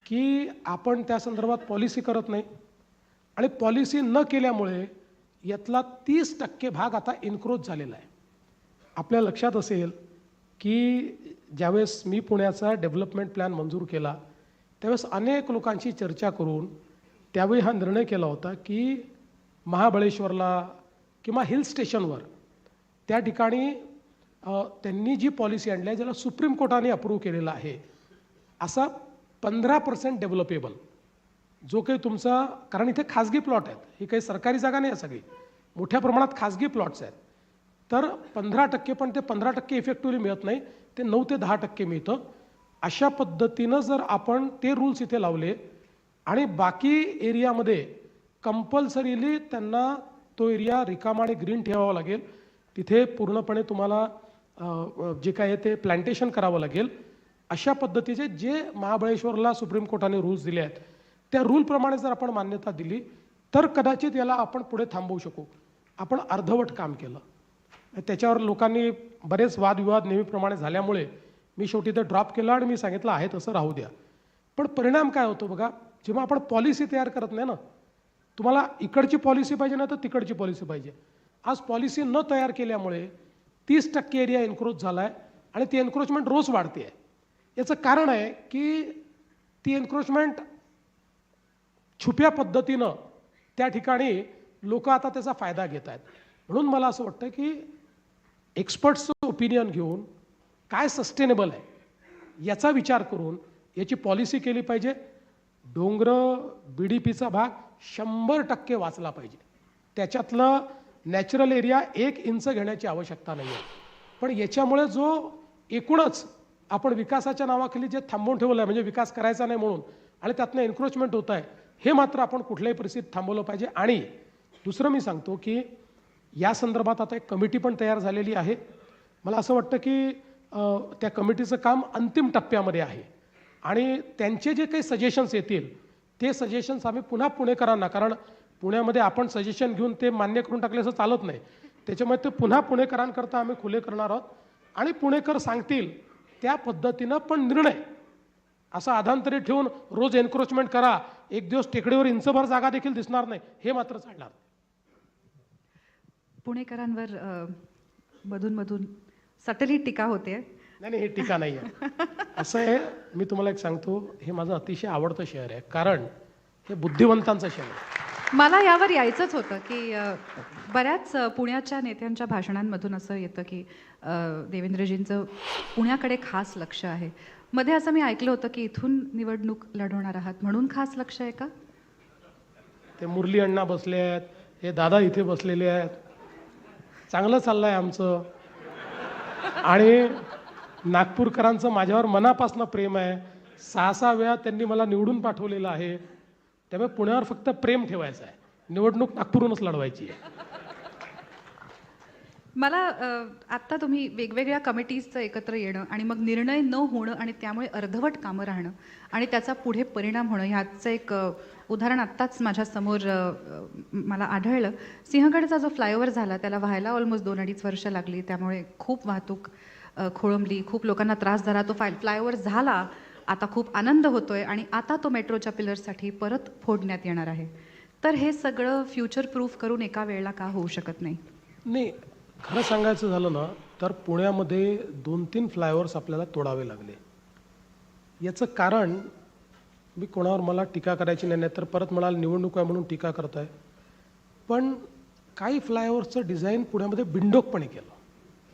की आपण त्या संदर्भात पॉलिसी करत नाही आणि पॉलिसी न केल्यामुळे यातला 30% भाग आता एन्क्रोच झालेला आहे. आपल्या लक्षात असेल की ज्यावेळेस मी पुण्याचा डेव्हलपमेंट प्लॅन मंजूर केला त्यावेळेस अनेक लोकांशी चर्चा करून त्यावेळी हा निर्णय केला होता की महाबळेश्वरला किंवा हिल स्टेशनवर त्या ठिकाणी त्यांनी जी पॉलिसी आणली आहे ज्याला सुप्रीम कोर्टाने अप्रूव्ह केलेला आहे असा 15% डेव्हलपेबल जो काही तुमचा, कारण इथे खाजगी प्लॉट आहेत, ही काही सरकारी जागा नाही आहे, सगळी मोठ्या प्रमाणात खाजगी प्लॉट्स आहेत, तर 15%, पण ते 15% इफेक्टिव्हली मिळत नाही, ते 9 ते 10% मिळतं. अशा पद्धतीनं जर आपण ते रूल्स इथे लावले आणि बाकी एरियामध्ये कंपल्सरीली त्यांना तो एरिया रिकामा आणि ग्रीन ठेवावा लागेल, तिथे पूर्णपणे तुम्हाला जे काय आहे ते प्लांटेशन करावं लागेल. अशा पद्धतीचे जे महाबळेश्वरला सुप्रीम कोर्टाने रूल्स दिले आहेत त्या रूलप्रमाणे जर आपण मान्यता दिली तर कदाचित याला आपण पुढे थांबवू शकू. आपण अर्धवट काम केलं. त्याच्यावर लोकांनी बरेच वादविवाद नेहमीप्रमाणे झाल्यामुळे मी शेवटी ते ड्रॉप केलं आणि मी सांगितलं आहे तसं राहू द्या. पण परिणाम काय होतो बघा, जेव्हा आपण पॉलिसी तयार करत नाही ना, तुम्हाला इकडची पॉलिसी पाहिजे ना तर तिकडची पॉलिसी पाहिजे. आज पॉलिसी न तयार केल्यामुळे 30% एरिया एन्क्रोच झाला आहे आणि ती एन्क्रोचमेंट रोज वाढते आहे. याचं कारण आहे की ती एन्क्रोचमेंट छुप्या पद्धतीनं त्या ठिकाणी लोक आता त्याचा फायदा घेत आहेत. म्हणून मला असं वाटतं की एक्सपर्ट्सचं ओपिनियन घेऊन काय सस्टेनेबल आहे याचा विचार करून याची पॉलिसी केली पाहिजे. डोंगरं BDP भाग 100% वाचला पाहिजे. त्याच्यातलं नॅचरल एरिया 1 इंच घेण्याची आवश्यकता नाही आहे. पण याच्यामुळे जो एकूणच आपण विकासाच्या नावाखाली जे थांबवून ठेवलं आहे, म्हणजे विकास करायचा नाही म्हणून, आणि त्यातनं एन्क्रोचमेंट होत आहे, हे मात्र आपण कुठल्याही परिस्थितीत थांबवलं पाहिजे. आणि दुसरं मी सांगतो की या संदर्भात आता एक कमिटी पण तयार झालेली आहे. मला असं वाटतं की त्या कमिटीचं काम अंतिम टप्प्यामध्ये आहे आणि त्यांचे जे काही सजेशन्स येतील ते सजेशन्स आम्ही पुन्हा पुणेकरांना, कारण पुण्यामध्ये आपण सजेशन घेऊन ते मान्य करून टाकले असं चालत नाही, त्याच्यामुळे ते पुन्हा पुणेकरांकरता आम्ही खुले करणार आहोत आणि पुणेकर सांगतील त्या पद्धतीनं पण निर्णय असा आधांतरी ठेवून रोज एन्क्रोचमेंट करा, एक दिवस टेकडीवर इंचभर जागा देखील दिसणार नाही, हे मात्र चालणार. पुणेकरांवर मधून सटली टीका होते. नाही, हे टीका नाही आहे. असं आहे, मी तुम्हाला एक सांगतो, हे माझं अतिशय आवडतं शहर आहे, कारण हे बुद्धिवंतांचं शहर आहे. मला यावर यायचंच होतं की बऱ्याच पुण्याच्या नेत्यांच्या भाषणांमधून असं येतं की देवेंद्रजींचं पुण्याकडे खास लक्ष आहे. मध्ये असं मी ऐकलं होतं की इथून निवडणूक लढवणार आहात म्हणून खास लक्ष आहे का? ते मुरली अण्णा बसले आहेत, हे दादा इथे बसलेले आहेत, चांगलं चाललं आहे आमचं. आणि नागपूरकरांचं माझ्यावर मनापासून प्रेम आहे. 6 वेळा त्यांनी मला निवडून पाठवलेलं आहे. त्यामुळे पुण्यावर फक्त प्रेम ठेवायचं आहे, निवडणूक नागपूरहूनच लढवायची आहे. मला आत्ता तुम्ही वेगवेगळ्या कमिटीजचं एकत्र येणं आणि मग निर्णय न होणं आणि त्यामुळे अर्धवट कामं राहणं आणि त्याचा पुढे परिणाम होणं ह्याचं एक उदाहरण आत्ताच माझ्यासमोर मला आढळलं. सिंहगडचा जो फ्लायओव्हर झाला त्याला व्हायला ऑलमोस्ट 2-2.5 वर्ष लागली, त्यामुळे खूप वाहतूक खोळंबली, खूप लोकांना त्रास झाला. तो फ्लायओव्हर झाला, आता खूप आनंद होतोय आणि आता तो मेट्रोच्या पिलर्ससाठी परत फोडण्यात येणार आहे. तर हे सगळं फ्युचर प्रूफ करून एका वेळेला का होऊ शकत नाही? नाही, खरं सांगायचं झालं ना तर पुण्यामध्ये 2-3 फ्लायओव्हर्स आपल्याला तोडावे लागले. याचं कारण, मी कोणावर मला टीका करायची नाही, तर परत म्हणाल निवडणूक आहे म्हणून टीका करताय, पण काही फ्लायओव्हर्सचं डिझाईन पुण्यामध्ये बिनडोकपणे केलं,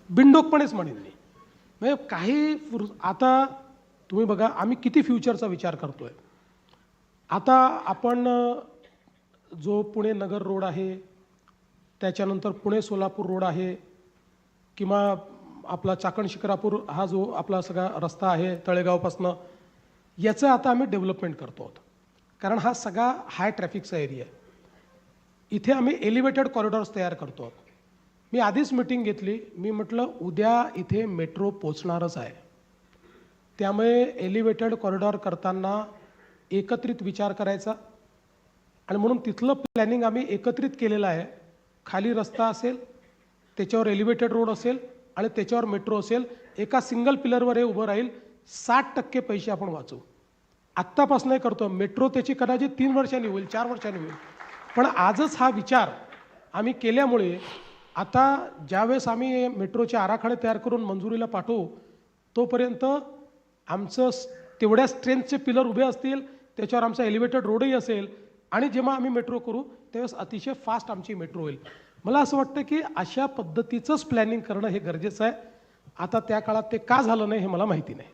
बिनडोकपणेच म्हणेन मी. म्हणजे काही आता तुम्ही बघा, आम्ही किती फ्युचरचा विचार करतोय. आता आपण जो पुणे नगर रोड आहे, त्याच्यानंतर पुणे सोलापूर रोड आहे, किंवा आपला चाकण शिक्रापूर हा जो आपला सगळा रस्ता आहे तळेगावपासनं, याचं आता आम्ही डेव्हलपमेंट करतो आहोत, कारण हा सगळा हाय ट्रॅफिकचा एरिया आहे. इथे आम्ही एलिव्हेटेड कॉरिडॉर्स तयार करतो आहोत. मी आधीच मीटिंग घेतली, मी म्हटलं उद्या इथे मेट्रो पोचणारच आहे, त्यामुळे एलिव्हेटेड कॉरिडॉर करताना एकत्रित विचार करायचा आणि म्हणून तिथलं प्लॅनिंग आम्ही एकत्रित केलेलं आहे. खाली रस्ता असेल, त्याच्यावर एलिव्हेटेड रोड असेल आणि त्याच्यावर मेट्रो असेल, एका सिंगल पिलरवर हे उभं राहील. 60% पैसे आपण वाचू. आत्तापासूनही करतो. मेट्रो त्याची कदाचित 3 वर्षांनी होईल, 4 वर्षांनी होईल. पण आजच हा विचार आम्ही केल्यामुळे आता ज्यावेळेस आम्ही मेट्रोचे आराखडे तयार करून मंजुरीला पाठवू, तोपर्यंत आमचं तेवढ्या स्ट्रेंथचे पिलर उभे असतील, त्याच्यावर आमचा एलिव्हेटेड रोडही असेल आणि जेव्हा आम्ही मेट्रो करू त्यावेळेस अतिशय फास्ट आमची मेट्रो होईल. मला असं वाटतं की अशा पद्धतीचंच प्लॅनिंग करणं हे गरजेचं आहे. आता त्या काळात ते का झालं नाही हे मला माहिती नाही.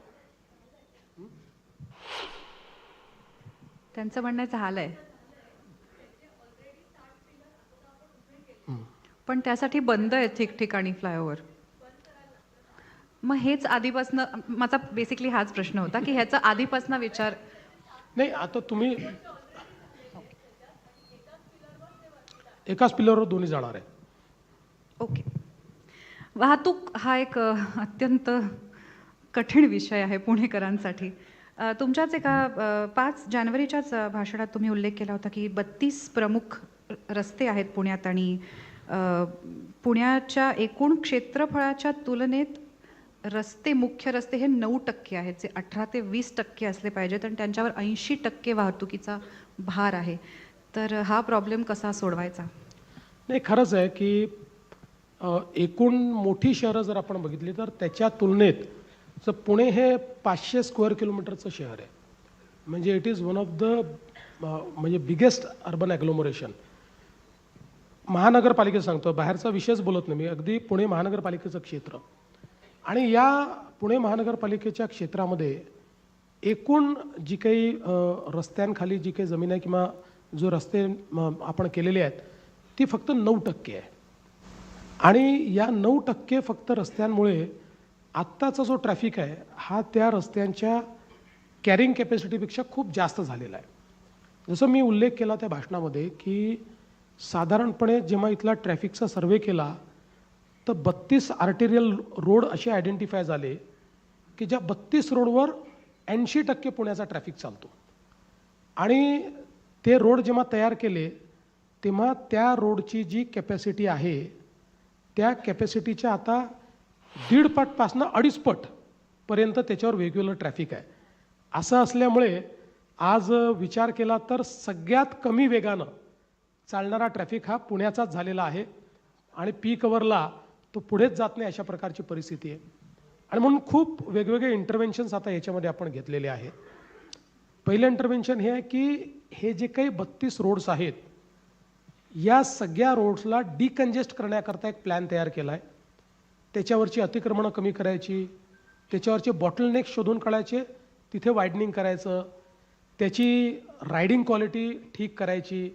त्यांचं म्हणणं झालंय, पण त्यासाठी बंद आहे ठिकठिकाणी फ्लायओव्हर. मग हेच आधीपासनं माझा बेसिकली हाच प्रश्न होता की ह्याचा आधीपासनं विचार नाही. आता तुम्ही एकाच पिलरवर दोन्ही जाणार आहे. ओके. वाहतूक हा एक अत्यंत कठीण विषय आहे पुणेकरांसाठी. तुमच्याच एका 5 जानेवारीच्याच भाषणात तुम्ही उल्लेख केला होता की 32 प्रमुख रस्ते आहेत पुण्यात आणि पुण्याच्या एकूण क्षेत्रफळाच्या तुलनेत रस्ते, मुख्य रस्ते हे 9% आहेत, जे 18 ते 20% असले पाहिजेत आणि त्यांच्यावर 80% वाहतुकीचा भार आहे. तर हा प्रॉब्लेम कसा सोडवायचा? नाही, खरंच आहे की एकूण मोठी शहरं जर आपण बघितली तर त्याच्या तुलनेत जर पुणे हे 500 स्क्वेअर किलोमीटरचं शहर आहे. म्हणजे it is one of the म्हणजे बिगेस्ट अर्बन ॲग्लोमरेशन. महानगरपालिकेचं सांगतो, बाहेरचा विषयच बोलत नाही मी, अगदी पुणे महानगरपालिकेचं क्षेत्र. आणि या पुणे महानगरपालिकेच्या क्षेत्रामध्ये एकूण जी काही रस्त्यांखाली जी काही जमीन आहे किंवा जो रस्ते आपण केलेले आहेत ती फक्त 9% आहे. आणि या 9% फक्त रस्त्यांमुळे आत्ताचा जो ट्रॅफिक आहे हा त्या रस्त्यांच्या कॅरिंग कॅपॅसिटीपेक्षा खूप जास्त झालेला आहे. जसं मी उल्लेख केला त्या भाषणामध्ये की साधारणपणे जेव्हा इथला ट्रॅफिकचा सर्वे केला तर 32 आर्टेरियल रोड असे आयडेंटिफाय झाले की ज्या 32 रोडवर 80% पुण्याचा ट्रॅफिक चालतो. आणि ते रोड जेव्हा तयार केले तेव्हा त्या रोडची जी कॅपॅसिटी आहे त्या कॅपॅसिटीच्या आता 1.5 पटपासनं 2.5 पटपर्यंत त्याच्यावर वेगवेगळं ट्रॅफिक आहे. असं असल्यामुळे आज विचार केला तर सगळ्यात कमी वेगानं चालणारा ट्रॅफिक हा पुण्याचाच झालेला आहे आणि पीक अवरला तो पुढेच जात नाही अशा प्रकारची परिस्थिती आहे. आणि म्हणून खूप वेगवेगळे इंटरव्हेन्शन्स आता याच्यामध्ये आपण घेतलेले आहेत. पहिलं इंटरव्हेन्शन हे आहे की हे जे काही 32 रोड्स आहेत या सगळ्या रोड्सला डिकंजेस्ट करण्याकरता एक प्लॅन तयार केला आहे. त्याच्यावरची अतिक्रमणं कमी करायची, त्याच्यावरचे बॉटलनेक शोधून काढायचे, तिथे वायडनिंग करायचं, त्याची रायडिंग क्वालिटी ठीक करायची,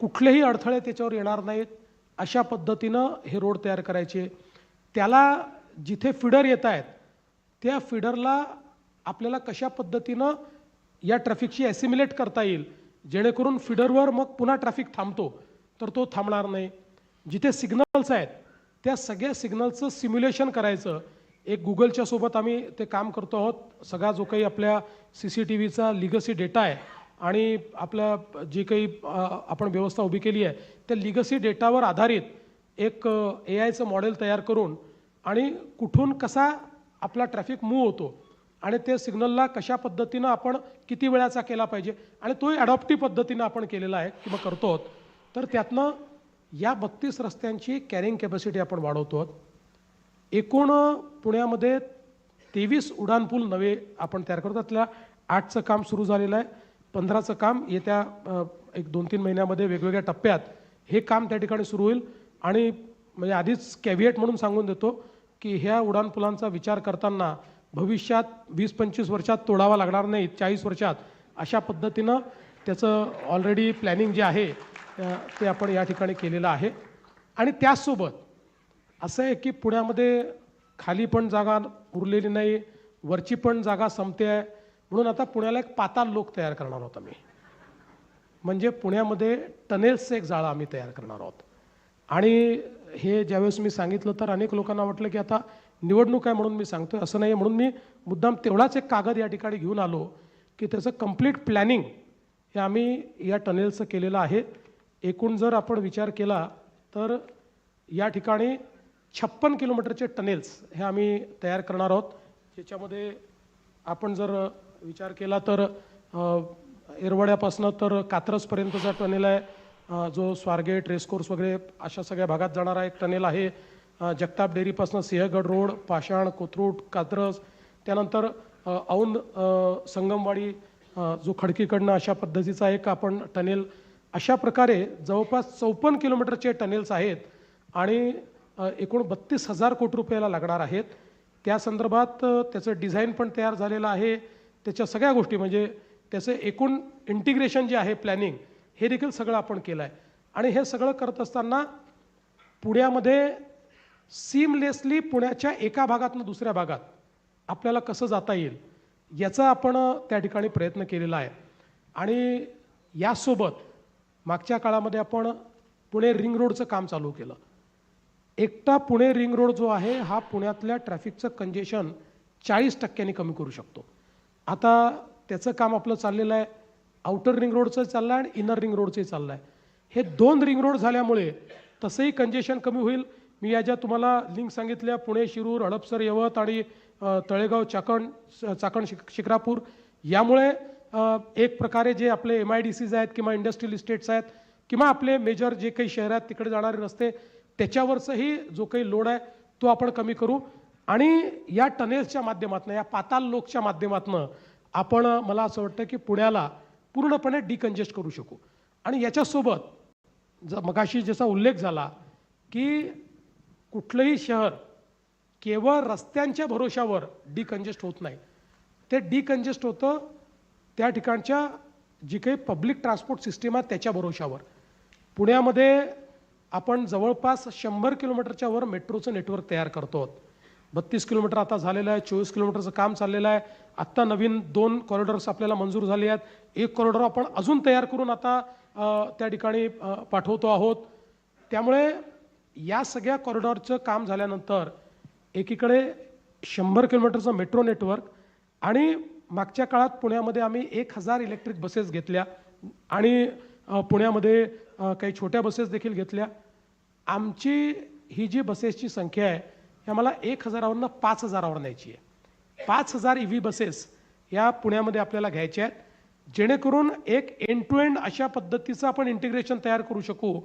कुठलेही अडथळे त्याच्यावर येणार नाहीत अशा पद्धतीनं हे रोड तयार करायचे. त्याला जिथे फिडर येत आहेत त्या फिडरला आपल्याला कशा पद्धतीनं या ट्रॅफिकशी ॲसिम्युलेट करता येईल जेणेकरून फिडरवर मग पुन्हा ट्रॅफिक थांबतो तर तो थांबणार नाही. जिथे सिग्नल्स आहेत त्या सगळ्या सिग्नलचं सिम्युलेशन करायचं. एक गुगलच्या सोबत आम्ही ते काम करतो आहोत. सगळा जो काही आपल्या CCTVचा लिगसी डेटा आहे आणि आपल्या जी काही आपण व्यवस्था उभी केली आहे त्या लिगसी डेटावर आधारित एक AIचं मॉडेल तयार करून आणि कुठून कसा आपला ट्रॅफिक मूव्ह होतो आणि ते सिग्नलला कशा पद्धतीनं आपण किती वेळाचा केला पाहिजे आणि तोही ॲडॉप्टिव्ह पद्धतीनं आपण केलेला आहे किंवा करतो आहोत. तर त्यातनं या 32 रस्त्यांची कॅरिंग कॅपॅसिटी आपण वाढवतो आहोत. एकूण पुण्यामध्ये 23 उड्डाणपूल नवे आपण तयार करतो. त्यातल्या 8चं काम सुरू झालेलं आहे. 15चं काम येत्या 1-2-3 महिन्यामध्ये वेगवेगळ्या टप्प्यात हे काम त्या ठिकाणी सुरू होईल. आणि म्हणजे आधीच कॅव्हिएट म्हणून सांगून देतो की ह्या उड्डाणपुलांचा विचार करताना भविष्यात 20-25 वर्षात तोडावा लागणार नाही, 40 वर्षात अशा पद्धतीनं त्याचं ऑलरेडी प्लॅनिंग जे आहे ते आपण या ठिकाणी केलेलं आहे. आणि त्याचसोबत असं आहे की पुण्यामध्ये खाली पण जागा उरलेली नाही, वरची पण जागा संपते आहे. म्हणून आता पुण्याला एक पाताल लोक तयार करणार आहोत आम्ही. म्हणजे पुण्यामध्ये टनेल्सचं एक जाळं आम्ही तयार करणार आहोत. आणि हे ज्यावेळेस मी सांगितलं तर अनेक लोकांना वाटलं की आता निवडणूक आहे म्हणून मी सांगतोय. असं नाही आहे. म्हणून मी मुद्दाम तेवढाच एक कागद या ठिकाणी घेऊन आलो की त्याचं कंप्लीट प्लॅनिंग हे आम्ही या टनेल्सचं केलेलं आहे. एकूण जर आपण विचार केला तर या ठिकाणी 56 किलोमीटरचे टनेल्स हे आम्ही तयार करणार आहोत. ज्याच्यामध्ये आपण जर विचार केला तर येरवड्यापासनं तर कात्रजपर्यंतचा टनेल आहे, जो स्वारगेट रेसकोर्स वगैरे अशा सगळ्या भागात जाणारा एक टनेल आहे. जगताप डेअरीपासून सिंहगड रोड, पाषाण, कोथरूड, कात्रज, त्यानंतर औंध संगमवाडी, जो खडकीकडनं अशा पद्धतीचा एक आपण टनेल, अशा प्रकारे जवळपास 54 किलोमीटरचे टनेल्स आहेत आणि एकूण 32,000 कोटी रुपयाला लागणार आहेत. त्या संदर्भात त्याचं डिझाईन पण तयार झालेलं आहे. त्याच्या सगळ्या गोष्टी म्हणजे त्याचं एकूण इंटिग्रेशन जे आहे, प्लॅनिंग, हे देखील सगळं आपण केलं आहे. आणि हे सगळं करत असताना पुण्यामध्ये सीमलेसली पुण्याच्या एका भागातून दुसऱ्या भागात आपल्याला कसं जाता येईल याचा आपण त्या ठिकाणी प्रयत्न केलेला आहे. आणि यासोबत मागच्या काळामध्ये आपण पुणे रिंग रोडचं काम चालू केलं. एकटा पुणे रिंग रोड जो आहे हा पुण्यातल्या ट्रॅफिकचं कंजेशन 40% कमी करू शकतो. आता त्याचं काम आपलं चाललेलं आहे. आउटर रिंग रोडचं चाललं आहे आणि इनर रिंग रोडचंही चाललं आहे. हे 2 रिंग रोड झाल्यामुळे तसंही कंजेशन कमी होईल. मी या ज्या तुम्हाला लिंक सांगितल्या, पुणे शिरूर, हडपसर, यवत आणि तळेगाव चाकण शिक्रापूर, यामुळे एक प्रकारे जे आपले MIDCs आहेत किंवा इंडस्ट्रियल इस्टेट्स आहेत किंवा आपले मेजर जे काही शहर आहेत तिकडे जाणारे रस्ते, त्याच्यावरचंही जो काही लोड आहे तो आपण कमी करू. आणि या टनेल्सच्या माध्यमातून, या पाताल लोकच्या माध्यमातून आपण, मला असं वाटतं की पुण्याला पूर्णपणे डिकंजेस्ट करू शकू. आणि याच्यासोबत मगाशी जसा उल्लेख झाला की कुठलंही शहर केवळ रस्त्यांच्या भरोशावर डिकंजेस्ट होत नाही. ते डिकंजेस्ट होतं त्या ठिकाणच्या जी काही पब्लिक ट्रान्सपोर्ट सिस्टीम आहे त्याच्या भरोशावर. पुण्यामध्ये आपण जवळपास 100 किलोमीटरच्या वर मेट्रोचं नेटवर्क तयार करतो. 32 किलोमीटर आता झालेलं आहे, 24 किलोमीटरचं काम चाललेलं आहे. आत्ता नवीन 2 कॉरिडॉर्स आपल्याला मंजूर झाले आहेत. एक कॉरिडॉर आपण अजून तयार करून आता त्या ठिकाणी पाठवतो आहोत. त्यामुळे या सगळ्या कॉरिडॉरचं काम झाल्यानंतर एकीकडे 100 किलोमीटरचं मेट्रो नेटवर्क आणि मागच्या काळात पुण्यामध्ये आम्ही 1000 इलेक्ट्रिक बसेस घेतल्या आणि पुण्यामध्ये काही छोट्या बसेस देखील घेतल्या. आमची ही जी बसेसची संख्या आहे ही आम्हाला 1000वरून 5000वर न्यायची आहे. 5000 EV बसेस या पुण्यामध्ये आपल्याला घ्यायच्या आहेत, जेणेकरून एक एंड टू एंड अशा पद्धतीचं आपण इंटिग्रेशन तयार करू शकू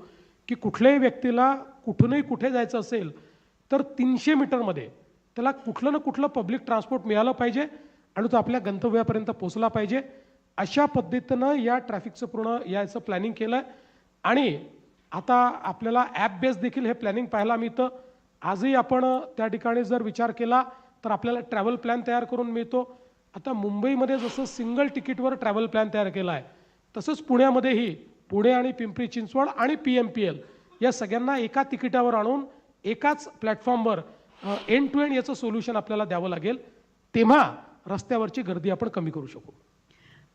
की कुठल्याही व्यक्तीला कुठूनही कुठे जायचं असेल तर 300 मीटरमध्ये त्याला कुठलं ना कुठलं पब्लिक ट्रान्सपोर्ट मिळालं पाहिजे आणि तो आपल्या गंतव्यापर्यंत पोहोचला पाहिजे. अशा पद्धतीनं या ट्रॅफिकचं पूर्ण याचं प्लॅनिंग केलं आहे. आणि आता आपल्याला ॲप बेस देखील हे प्लॅनिंग पाहायला मिळतं. आजही आपण त्या ठिकाणी जर विचार केला तर आपल्याला ट्रॅव्हल प्लॅन तयार करून मिळतो. आता मुंबईमध्ये जसं सिंगल तिकीटवर ट्रॅव्हल प्लॅन तयार केला आहे, तसंच पुण्यामध्येही पुणे आणि पिंपरी चिंचवड आणि PMPL या सगळ्यांना एका तिकिटावर आणून एकाच प्लॅटफॉर्मवर एंड टू एंड याचं सोल्युशन आपल्याला द्यावं लागेल. तेव्हा रस्त्यावरची गर्दी आपण कमी करू शकू.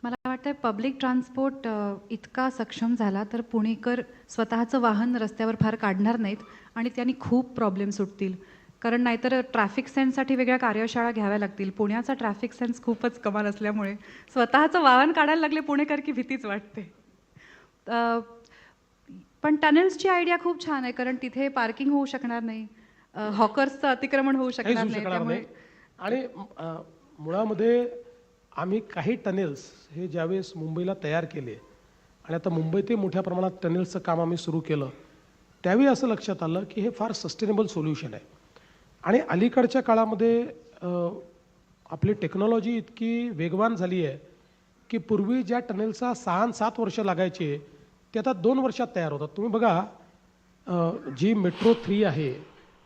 मला वाटतं पब्लिक ट्रान्सपोर्ट इतका सक्षम झाला तर पुणेकर स्वतःचं वाहन रस्त्यावर फार काढणार नाहीत आणि त्यांनी खूप प्रॉब्लेम सुटतील. कारण नाहीतर ट्रॅफिक सेन्ससाठी वेगळ्या कार्यशाळा घ्याव्या लागतील. पुण्याचा ट्रॅफिक सेन्स खूपच कमाल असल्यामुळे स्वतःचं वाहन काढायला लागले पुणेकर की भीतीच वाटते. पण टनेल्सची आयडिया खूप छान आहे, कारण तिथे पार्किंग होऊ शकणार नाही, हॉकर्सचं अतिक्रमण होऊ शकणार नाही. त्यामुळे आणि मुळामध्ये आम्ही काही टनेल्स हे ज्यावेळेस मुंबईला तयार केले आणि आता मुंबईतही मोठ्या प्रमाणात टनेल्सचं काम आम्ही सुरू केलं, त्यावेळी असं लक्षात आलं की हे फार सस्टेनेबल सोल्युशन आहे. आणि अलीकडच्या काळामध्ये आपली टेक्नॉलॉजी इतकी वेगवान झाली आहे की पूर्वी ज्या टनेल्सचा 6 आणि 7 वर्ष लागायचे ते आता 2 वर्षात तयार होतात. तुम्ही बघा जी मेट्रो 3 आहे,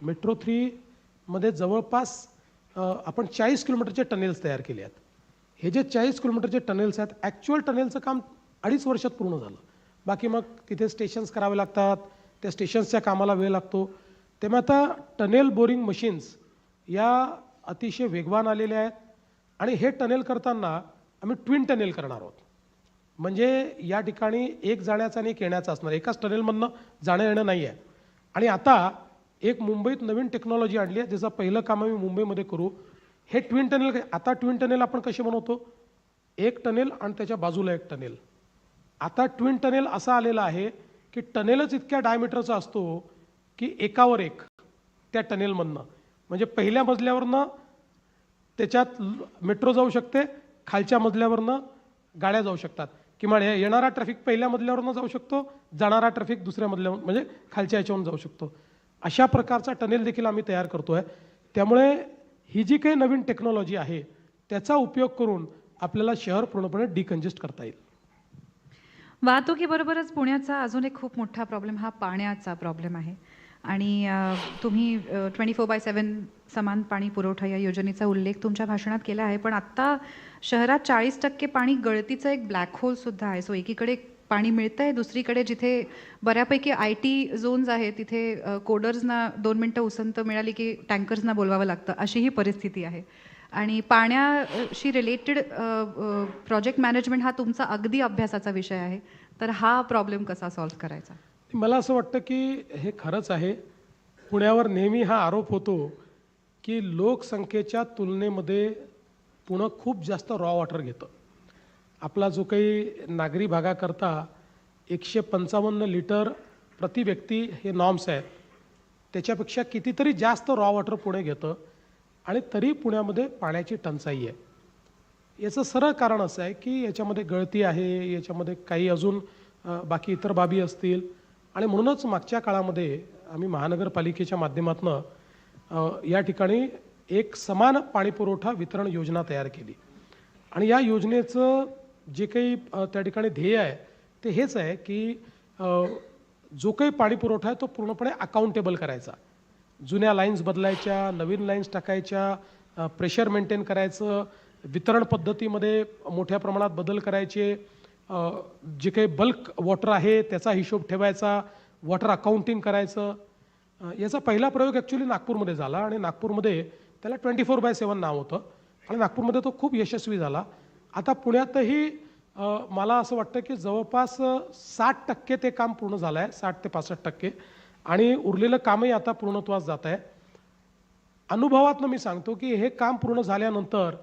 मेट्रो 3मध्ये जवळपास आपण 40 किलोमीटरचे टनेल्स तयार केले आहेत. हे जे 40 किलोमीटरचे टनेल्स आहेत, ॲक्च्युअल टनेलचं काम 2.5 वर्षात पूर्ण झालं. बाकी मग तिथे स्टेशन्स करावे लागतात, त्या स्टेशन्सच्या कामाला वेळ लागतो. तेव्हा आता टनेल बोरिंग मशीन्स या अतिशय वेगवान आलेल्या आहेत. आणि हे टनेल करताना आम्ही ट्विन टनेल करणार आहोत. म्हणजे या ठिकाणी एक जाण्याचा आणि एक येण्याचा असणार, एकाच टनेलमधनं जाणं येणं नाही आहे. आणि आता एक मुंबईत नवीन टेक्नॉलॉजी आणली आहे, ज्याचं पहिलं काम आम्ही मुंबईमध्ये करू. हे ट्विन टनेल, आता ट्विन टनेल आपण कसे बनवतो, एक टनेल आणि त्याच्या बाजूला एक टनेल. आता ट्विन टनेल असा आलेला आहे की टनेलच इतक्या डायमीटरचा असतो की एकावर एक त्या टनेलमधनं, म्हणजे पहिल्या मजल्यावरनं त्याच्यात मेट्रो जाऊ शकते, खालच्या मजल्यावरनं गाड्या जाऊ शकतात. किंवा येणारा ट्रॅफिक पहिल्या मजल्यावरनं जाऊ शकतो, जाणारा ट्रॅफिक दुसऱ्या मजल्यावर म्हणजे खालच्या याच्यावरून जाऊ शकतो. अशा प्रकारचा टनेल देखील आम्ही तयार करतो आहे. त्यामुळे ही जी काही नवीन टेक्नॉलॉजी आहे त्याचा उपयोग करून आपल्याला शहर पूर्णपणे डिकंजेस्ट करता येईल. वाहतुकीबरोबरच पुण्याचा अजून एक खूप मोठा प्रॉब्लेम हा पाण्याचा प्रॉब्लेम आहे. आणि तुम्ही 24/7 समान पाणी पुरवठा या योजनेचा उल्लेख तुमच्या भाषणात केला आहे. पण आत्ता शहरात 40% पाणी गळतीचं एक ब्लॅक होलसुद्धा आहे. सो एकीकडे पाणी मिळतंय, दुसरीकडे जिथे बऱ्यापैकी IT झोन्स आहेत तिथे कोडर्सना 2 मिनटं उसंत मिळाली की टँकर्सना बोलवावं लागतं, अशी ही परिस्थिती आहे. आणि पाण्याशी रिलेटेड प्रोजेक्ट मॅनेजमेंट हा तुमचा अगदी अभ्यासाचा विषय आहे. तर हा प्रॉब्लेम कसा सॉल्व्ह करायचा? मला असं वाटतं की हे खरंच आहे. पुण्यावर नेहमी हा आरोप होतो की लोकसंख्येच्या तुलनेमध्ये पुणे खूप जास्त रॉ वॉटर घेतं. आपला जो काही नागरी भागाकरता 155 लिटर प्रति व्यक्ती हे नॉर्म्स आहेत, त्याच्यापेक्षा कितीतरी जास्त रॉ वॉटर पुणे घेतं आणि तरी पुण्यामध्ये पाण्याची टंचाई आहे. याचं सरळ कारण असं आहे की याच्यामध्ये गळती आहे, याच्यामध्ये काही अजून बाकी इतर बाबी असतील. आणि म्हणूनच मागच्या काळामध्ये आम्ही महानगरपालिकेच्या माध्यमातून या ठिकाणी एक समान पाणीपुरवठा वितरण योजना तयार केली. आणि या योजनेचं जे काही त्या ठिकाणी ध्येय आहे ते हेच आहे की जो काही पाणीपुरवठा आहे तो पूर्णपणे अकाउंटेबल करायचा. जुन्या लाईन्स बदलायच्या, नवीन लाईन्स टाकायच्या, प्रेशर मेंटेन करायचं, वितरण पद्धतीमध्ये मोठ्या प्रमाणात बदल करायचे, जे काही बल्क वॉटर आहे त्याचा हिशोब ठेवायचा, वॉटर अकाउंटिंग करायचं. याचा पहिला प्रयोग ॲक्च्युली नागपूरमध्ये झाला आणि नागपूरमध्ये त्याला 24/7 नाव होतं आणि नागपूरमध्ये तो खूप यशस्वी झाला. आता पुण्यातही मला असं वाटतं की जवळपास 60% ते काम पूर्ण झालं आहे, 60 ते 65%. आणि उरलेलं कामही आता पूर्णत्वास जात आहे. अनुभवातनं मी सांगतो की हे काम पूर्ण झाल्यानंतर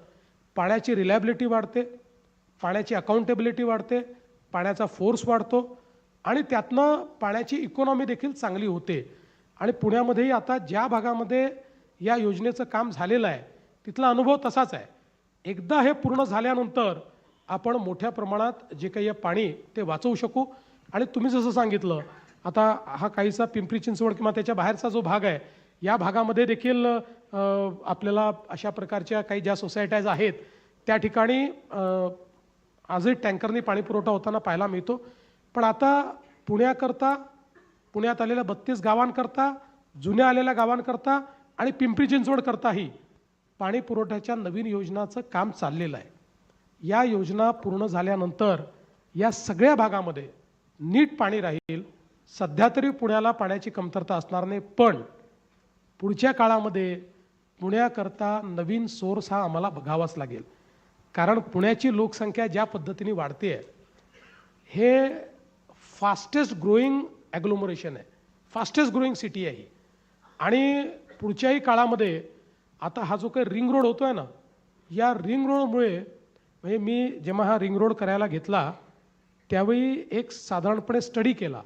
पाण्याची रिलायबिलिटी वाढते, पाण्याची अकाउंटेबिलिटी वाढते, पाण्याचा फोर्स वाढतो आणि त्यातनं पाण्याची इकॉनॉमी देखील चांगली होते. आणि पुण्यामध्येही आता ज्या भागामध्ये या योजनेचं काम झालेलं आहे तिथला अनुभव तसाच आहे. एकदा हे पूर्ण झाल्यानंतर आपण मोठ्या प्रमाणात जे काही पाणी ते वाचवू शकू. आणि तुम्ही जसं सांगितलं, आता हा काहीसा पिंपरी चिंचवड किंवा त्याच्या बाहेरचा जो भाग आहे या भागामध्ये देखील आपल्याला अशा प्रकारच्या काही ज्या सोसायट्याज आहेत त्या ठिकाणी आजही टँकरनी पाणी पुरवठा होताना पाहायला मिळतो. पण आता पुण्याकरता, पुण्यात आलेल्या 32 गावांकरता, जुन्या आलेल्या गावांकरता आणि पिंपरी चिंचवडकरताही पाणी पुरवठ्याच्या नवीन योजनाचं काम चाललेलं आहे. या योजना पूर्ण झाल्यानंतर या सगळ्या भागामध्ये नीट पाणी राहील. सध्या तरी पुण्याला पाण्याची कमतरता असणार नाही, पण पुढच्या काळामध्ये पुण्याकरता नवीन सोर्स हा आम्हाला बघावाच लागेल. कारण पुण्याची लोकसंख्या ज्या पद्धतीने वाढते आहे, हे फास्टेस्ट ग्रोईंग ॲग्लोमरेशन आहे, फास्टेस्ट ग्रोईंग सिटी आहे. आणि पुढच्याही काळामध्ये आता हा जो काही रिंग रोड होतो आहे ना, या रिंग रोडमुळे म्हणजे मी जेव्हा हा रिंग रोड करायला घेतला त्यावेळी एक साधारणपणे स्टडी केला.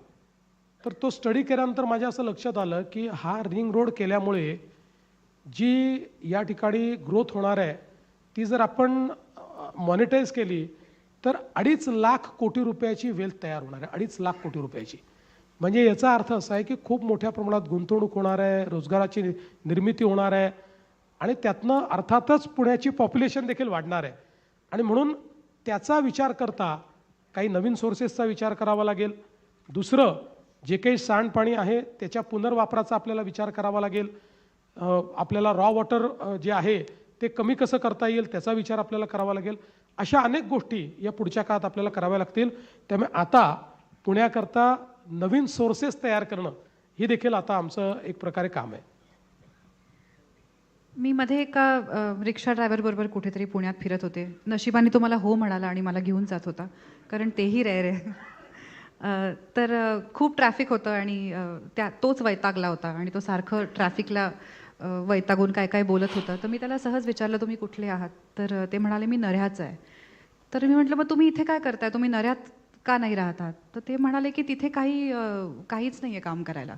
तर तो स्टडी केल्यानंतर माझ्या असं लक्षात आलं की हा रिंग रोड केल्यामुळे जी या ठिकाणी ग्रोथ होणार आहे ती जर आपण मॉनिटाईज केली तर 2.5 लाख कोटी रुपयाची वेल्थ तयार होणार आहे. 2.5 लाख कोटी रुपयाची. म्हणजे याचा अर्थ असा आहे की खूप मोठ्या प्रमाणात गुंतवणूक होणार आहे, रोजगाराची निर्मिती होणार आहे आणि त्यातनं अर्थातच पुण्याची पॉप्युलेशन देखील वाढणार आहे. आणि म्हणून त्याचा विचार करता काही नवीन सोर्सेसचा विचार करावा लागेल. दुसरं जे काही सांडपाणी आहे त्याच्या पुनर्वापराचा आपल्याला विचार करावा लागेल. आपल्याला रॉ वॉटर जे आहे ते कमी कसं करता येईल त्याचा विचार आपल्याला करावा लागेल. अशा अनेक गोष्टी या पुढच्या काळात आपल्याला कराव्या लागतील. त्यामुळे आता पुण्याकरता नवीन सोर्सेस तयार करणं हे देखील आता आमचं एक प्रकारे काम आहे. मी मध्ये एका रिक्षा ड्रायव्हरबरोबर कुठेतरी पुण्यात फिरत होते. नशिबाने तो मला हो म्हणाला आणि मला घेऊन जात होता, कारण तेही रेअर आहे. तर खूप ट्रॅफिक होतं आणि तोच वैतागला होता आणि तो सारखं ट्रॅफिकला वैतागून काय काय बोलत होता. तर मी त्याला सहज विचारलं, तुम्ही कुठले आहात? तर ते म्हणाले, मी नऱ्ह्याचं आहे. तर मी म्हटलं, मग तुम्ही इथे काय करताय? तुम्ही नऱ्ह्यात का नाही राहत आहात? तर ते म्हणाले की तिथे काहीच नाही आहे काम करायला,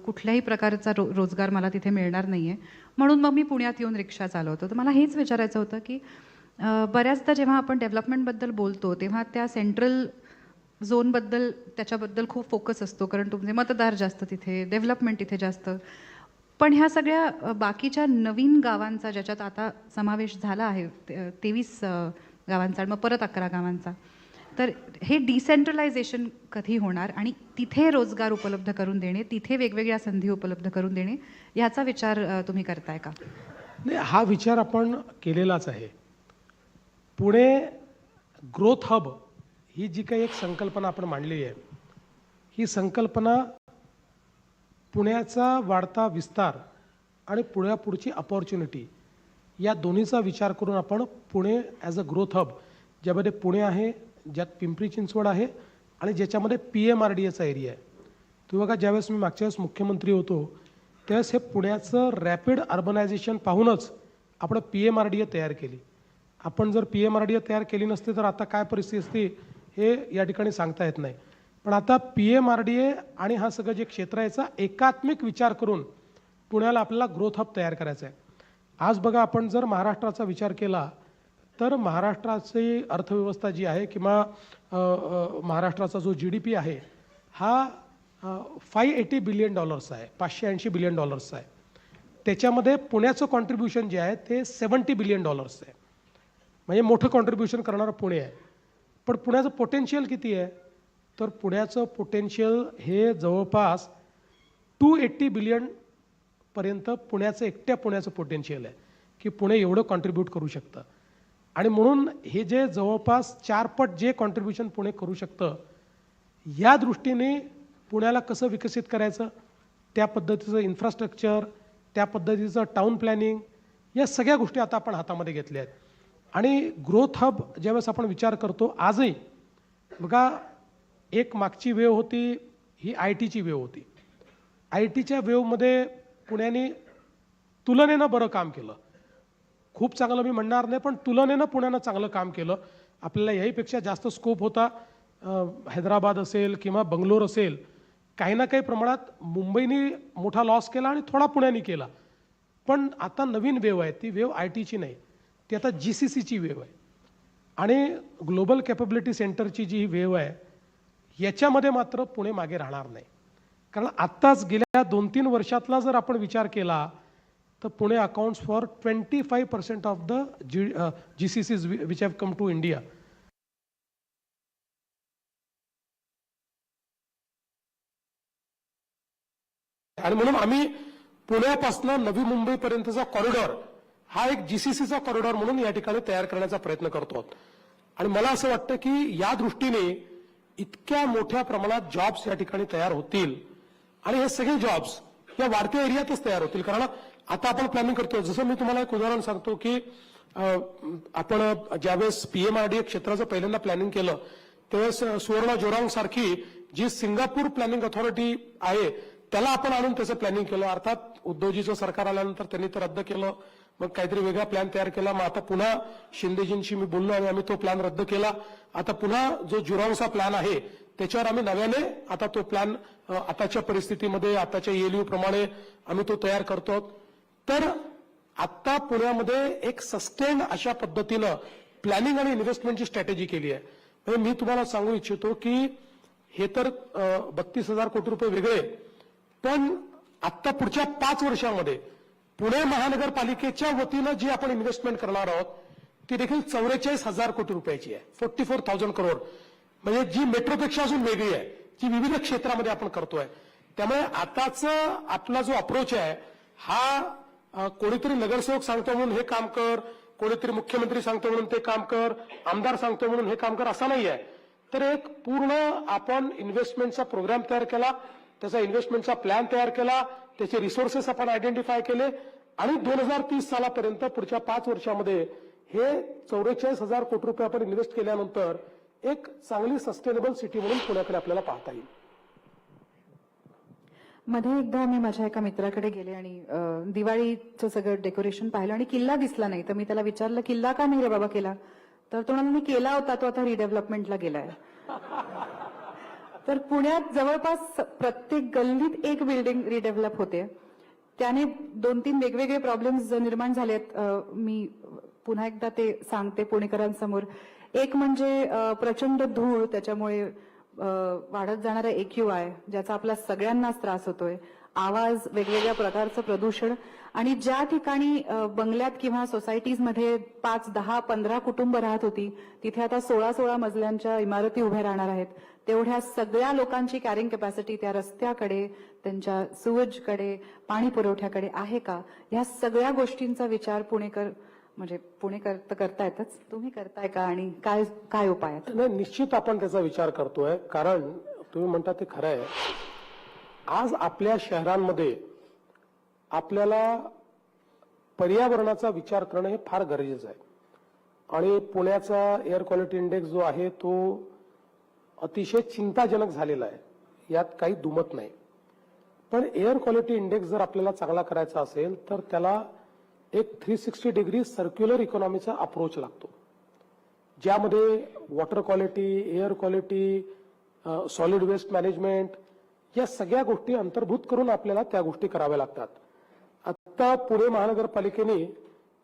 कुठल्याही प्रकारचा रोजगार मला तिथे मिळणार नाही आहे, म्हणून मग मी पुण्यात येऊन रिक्षा चालवतो. तर मला हेच विचारायचं होतं की बऱ्याचदा जेव्हा आपण डेव्हलपमेंटबद्दल बोलतो तेव्हा त्या सेंट्रल झोनबद्दल त्याच्याबद्दल खूप फोकस असतो, कारण तुमचे मतदार जास्त तिथे, डेव्हलपमेंट तिथे जास्त. पण ह्या सगळ्या बाकीच्या नवीन गावांचा ज्याच्यात आता समावेश झाला आहे 23 गावांचा आणि मग परत 11 गावांचा, तर हे डिसेंट्रलायझेशन कधी होणार आणि तिथे रोजगार उपलब्ध करून देणे, तिथे वेगवेगळ्या संधी उपलब्ध करून देणे, ह्याचा विचार तुम्ही करताय का? नाही, हा विचार आपण केलेलाच आहे. पुणे ग्रोथ हब ही जी काही एक संकल्पना आपण मांडलेली आहे, ही संकल्पना पुण्याचा वाढता विस्तार आणि पुढची अपॉर्च्युनिटी या दोन्हीचा विचार करून आपण Pune as a growth hub, ज्यामध्ये पुणे आहे, ज्यात पिंपरी चिंचवड आहे आणि ज्याच्यामध्ये PMRDAचा एरिया आहे. तुम्ही बघा, ज्यावेळेस मी मागच्या वेळेस मुख्यमंत्री होतो त्यावेळेस हे पुण्याचं रॅपिड अर्बनायझेशन पाहूनच आपण PMRDA तयार केली. आपण जर PMRDA तयार केली नसते तर आता काय परिस्थिती असते हे या ठिकाणी सांगता येत नाही. पण आता PMRDA आणि हा सगळं जे क्षेत्र आहे याचा एकात्मिक विचार करून पुण्याला आपल्याला ग्रोथ हब तयार करायचा आहे. आज बघा, आपण जर महाराष्ट्राचा विचार केला तर महाराष्ट्राची अर्थव्यवस्था जी आहे किंवा महाराष्ट्राचा जो GDP आहे हा $580 बिलियन आहे, $580 बिलियन आहे. त्याच्यामध्ये पुण्याचं कॉन्ट्रीब्युशन जे आहे ते $70 बिलियन आहे. म्हणजे मोठं कॉन्ट्रीब्युशन करणारं पुणे आहे. पण पुण्याचं पोटेन्शियल किती आहे? तर पुण्याचं पोटेन्शियल हे जवळपास $280 बिलियन पर्यंत एकट्या पुण्याचं पोटेन्शियल आहे की पुणे एवढं कॉन्ट्रीब्यूट करू शकतं. आणि म्हणून हे जे जवळपास 4 पट जे कॉन्ट्रीब्युशन पुणे करू शकतं, या दृष्टीने पुण्याला कसं विकसित करायचं, त्या पद्धतीचं इन्फ्रास्ट्रक्चर, त्या पद्धतीचं टाउन प्लॅनिंग, या सगळ्या गोष्टी आता आपण हातामध्ये घेतल्या आहेत. आणि ग्रोथ हब ज्यावेळेस आपण विचार करतो, आजही बघा, एक मागची वेव होती ही IT ची वेव होती. ITच्या वेवमध्ये पुण्याने तुलनेनं बरं काम केलं. खूप चांगलं मी म्हणणार नाही, पण तुलनेनं पुण्यानं चांगलं काम केलं. आपल्याला याहीपेक्षा जास्त स्कोप होता. हैदराबाद असेल किंवा बंगलोर असेल, काही ना काही प्रमाणात मुंबईने मोठा लॉस केला आणि थोडा पुण्याने केला. पण आता नवीन वेव आहे, ती वेव ITची नाही, ती आता GCCची वेव आहे. आणि ग्लोबल कॅपेबिलिटी सेंटरची जी वेव आहे याच्यामध्ये मात्र पुणे मागे राहणार नाही. कारण आत्ताच गेल्या 2-3 वर्षातला जर आपण विचार केला तर Pune accounts for 25% of the GCCs which have come to India. आणि म्हणून आम्ही पुण्यापासून नवी मुंबईपर्यंतचा कॉरिडॉर हा एक GCCचा कॉरिडॉर म्हणून या ठिकाणी तयार करण्याचा प्रयत्न करतो. आणि मला असं वाटतं की या दृष्टीने इतक्या मोठ्या प्रमाणात जॉब्स या ठिकाणी तयार होतील आणि हे सगळे जॉब्स या वाढत्या एरियातच तयार होतील. कारण आता आपण प्लॅनिंग करतो, जसं मी तुम्हाला एक उदाहरण सांगतो की आपण ज्यावेळेस PMRDA क्षेत्राचं पहिल्यांदा प्लॅनिंग केलं त्यावेळेस सुवर्ण जोरांग सारखी जी सिंगापूर प्लॅनिंग अथॉरिटी आहे त्याला आपण आणून त्याचं प्लॅनिंग केलं. अर्थात उद्धवजीचं सरकार आल्यानंतर त्यांनी ते रद्द केलं, मग काहीतरी वेगळा प्लॅन तयार केला. मग आता पुन्हा शिंदेजींशी मी बोललो आणि आम्ही तो प्लॅन रद्द केला. आता पुन्हा जो जुरांगचा प्लॅन आहे त्याच्यावर आम्ही नव्याने आता तो प्लॅन आताच्या परिस्थितीमध्ये आताच्या ELU प्रमाणे आम्ही तो तयार करतो. तर आता पुण्यामध्ये एक सस्टेन अशा पद्धतीनं प्लॅनिंग आणि इन्व्हेस्टमेंटची स्ट्रॅटेजी केली आहे. म्हणजे मी तुम्हाला सांगू इच्छितो की हे तर 32,000 कोटी रुपये वेगळे, पण आता पुढच्या 5 वर्षामध्ये पुणे महानगरपालिकेच्या वतीनं जी आपण इन्व्हेस्टमेंट करणार आहोत ती देखील 44,000 कोटी रुपयाची आहे. 44,000 करोड, म्हणजे जी मेट्रोपेक्षा अजून वेगळी आहे, जी विविध क्षेत्रामध्ये आपण करतोय. त्यामुळे आताच आपला जो अप्रोच आहे हा कोणीतरी नगरसेवक सांगतो म्हणून हे काम कर, कोणीतरी मुख्यमंत्री सांगतो म्हणून ते काम कर, आमदार सांगतो म्हणून हे काम कर, असा नाही आहे. तर एक पूर्ण आपण इन्व्हेस्टमेंटचा प्रोग्राम तयार केला, त्याचा इन्व्हेस्टमेंटचा प्लॅन तयार केला, त्याचे रिसोर्सेस आपण आयडेंटिफाय केले आणि 2030 सालापर्यंत पुढच्या 5 वर्षामध्ये हे 44,000 कोटी रुपये आपण इन्व्हेस्ट केल्यानंतर एक चांगली सस्टेनेबल सिटी म्हणून पुण्याकडे आपल्याला पाहता येईल. मध्ये एकदा मी माझ्या एका मित्राकडे गेले आणि दिवाळीचं सगळं डेकोरेशन पाहिलं आणि किल्ला दिसला नाही. तर मी त्याला विचारलं, किल्ला का नाही रे बाबा केला? तर तो म्हणाला, मी केला होता, तो आता रिडेव्हलपमेंटला गेलाय. तर पुण्यात जवळपास प्रत्येक गल्लीत एक बिल्डिंग रिडेव्हलप होते. त्याने 2-3 वेगवेगळे प्रॉब्लेम्स निर्माण झालेत. मी पुन्हा एकदा ते सांगते पुणेकरांसमोर. एक म्हणजे प्रचंड धूळ, त्याच्यामुळे वाढत जाणारा AQI ज्याचा आपल्या सगळ्यांनाच त्रास होतोय, आवाज, वेगवेगळ्या प्रकारचं प्रदूषण, आणि ज्या ठिकाणी बंगल्यात किंवा सोसायटीजमध्ये 5, 10, 15 कुटुंब राहत होती तिथे आता 16 मजल्यांच्या इमारती उभ्या राहणार आहेत. तेवढ्या सगळ्या लोकांची कॅरिंग कॅपॅसिटी त्या रस्त्याकडे, त्यांच्या सुवेजकडे, पाणी पुरवठ्याकडे आहे का? ह्या सगळ्या गोष्टींचा विचार पुणेकर तर करतायतच, तुम्ही करताय का, आणि काय काय उपाय आहेत? नाही, निश्चित आपण त्याचा विचार करतोय, कारण तुम्ही म्हणता ते खरं आहे. आज आपल्या शहरांमध्ये आपल्याला पर्यावरणाचा विचार करणं हे फार गरजेचं आहे. आणि पुण्याचा एअर क्वालिटी इंडेक्स जो आहे तो अतिशय चिंताजनक झालेला आहे, यात काही दुमत नाही. पण एअर क्वालिटी इंडेक्स जर आपल्याला चांगला करायचा असेल तर त्याला एक 360 डिग्री सर्क्युलर इकॉनॉमीचा अप्रोच लागतो, ज्यामध्ये water quality, air quality, solid waste management या सगळ्या गोष्टी अंतर्भूत करून आपल्याला त्या गोष्टी कराव्या लागतात. आता पुणे महानगरपालिकेने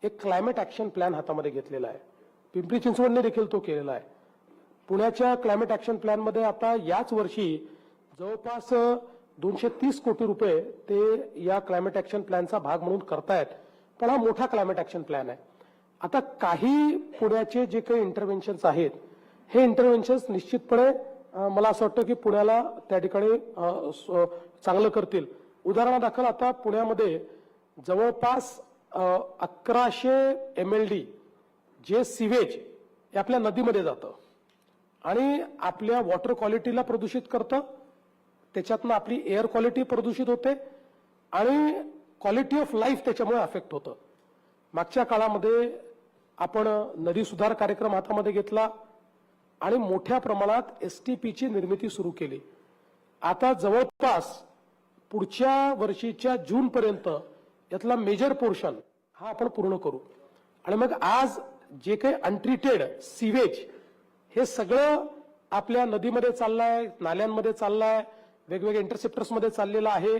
एक क्लायमेट ऍक्शन प्लॅन हातामध्ये घेतलेला आहे. पिंपरी चिंचवडने देखील तो केलेला आहे. पुण्याच्या क्लायमेट ऍक्शन प्लॅनमध्ये आता याच वर्षी जवळपास 230 कोटी रुपये ते या क्लायमेट ऍक्शन प्लॅनचा भाग म्हणून करतायत. पण हा मोठा क्लायमेट ऍक्शन प्लॅन आहे. आता काही पुण्याचे जे काही इंटरव्हेन्शन्स आहेत, हे इंटरव्हेन्शन्स निश्चितपणे मला असं वाटतं की पुण्याला त्या ठिकाणी चांगलं करतील. उदाहरणादाखल आता पुण्यामध्ये जवळपास 1100 MLD जे सिवेज हे आपल्या नदीमध्ये जातं आणि आपल्या वॉटर क्वालिटीला प्रदूषित करतं, त्याच्यातनं आपली एअर क्वालिटी प्रदूषित होते आणि क्वालिटी ऑफ लाईफ त्याच्यामुळे अफेक्ट होतं. मागच्या काळामध्ये आपण नदी सुधार कार्यक्रम हातामध्ये घेतला आणि मोठ्या प्रमाणात STPची निर्मिती सुरू केली. आता जवळपास पुढच्या वर्षीच्या जूनपर्यंत यातला मेजर पोर्शन हा आपण पूर्ण करू. आणि मग आज जे काही अनट्रीटेड सिवेज हे सगळं आपल्या नदीमध्ये चाललंय, नाल्यांमध्ये चाललंय, वेगवेगळ्या इंटरसेप्टर्समध्ये चाललेलं आहे.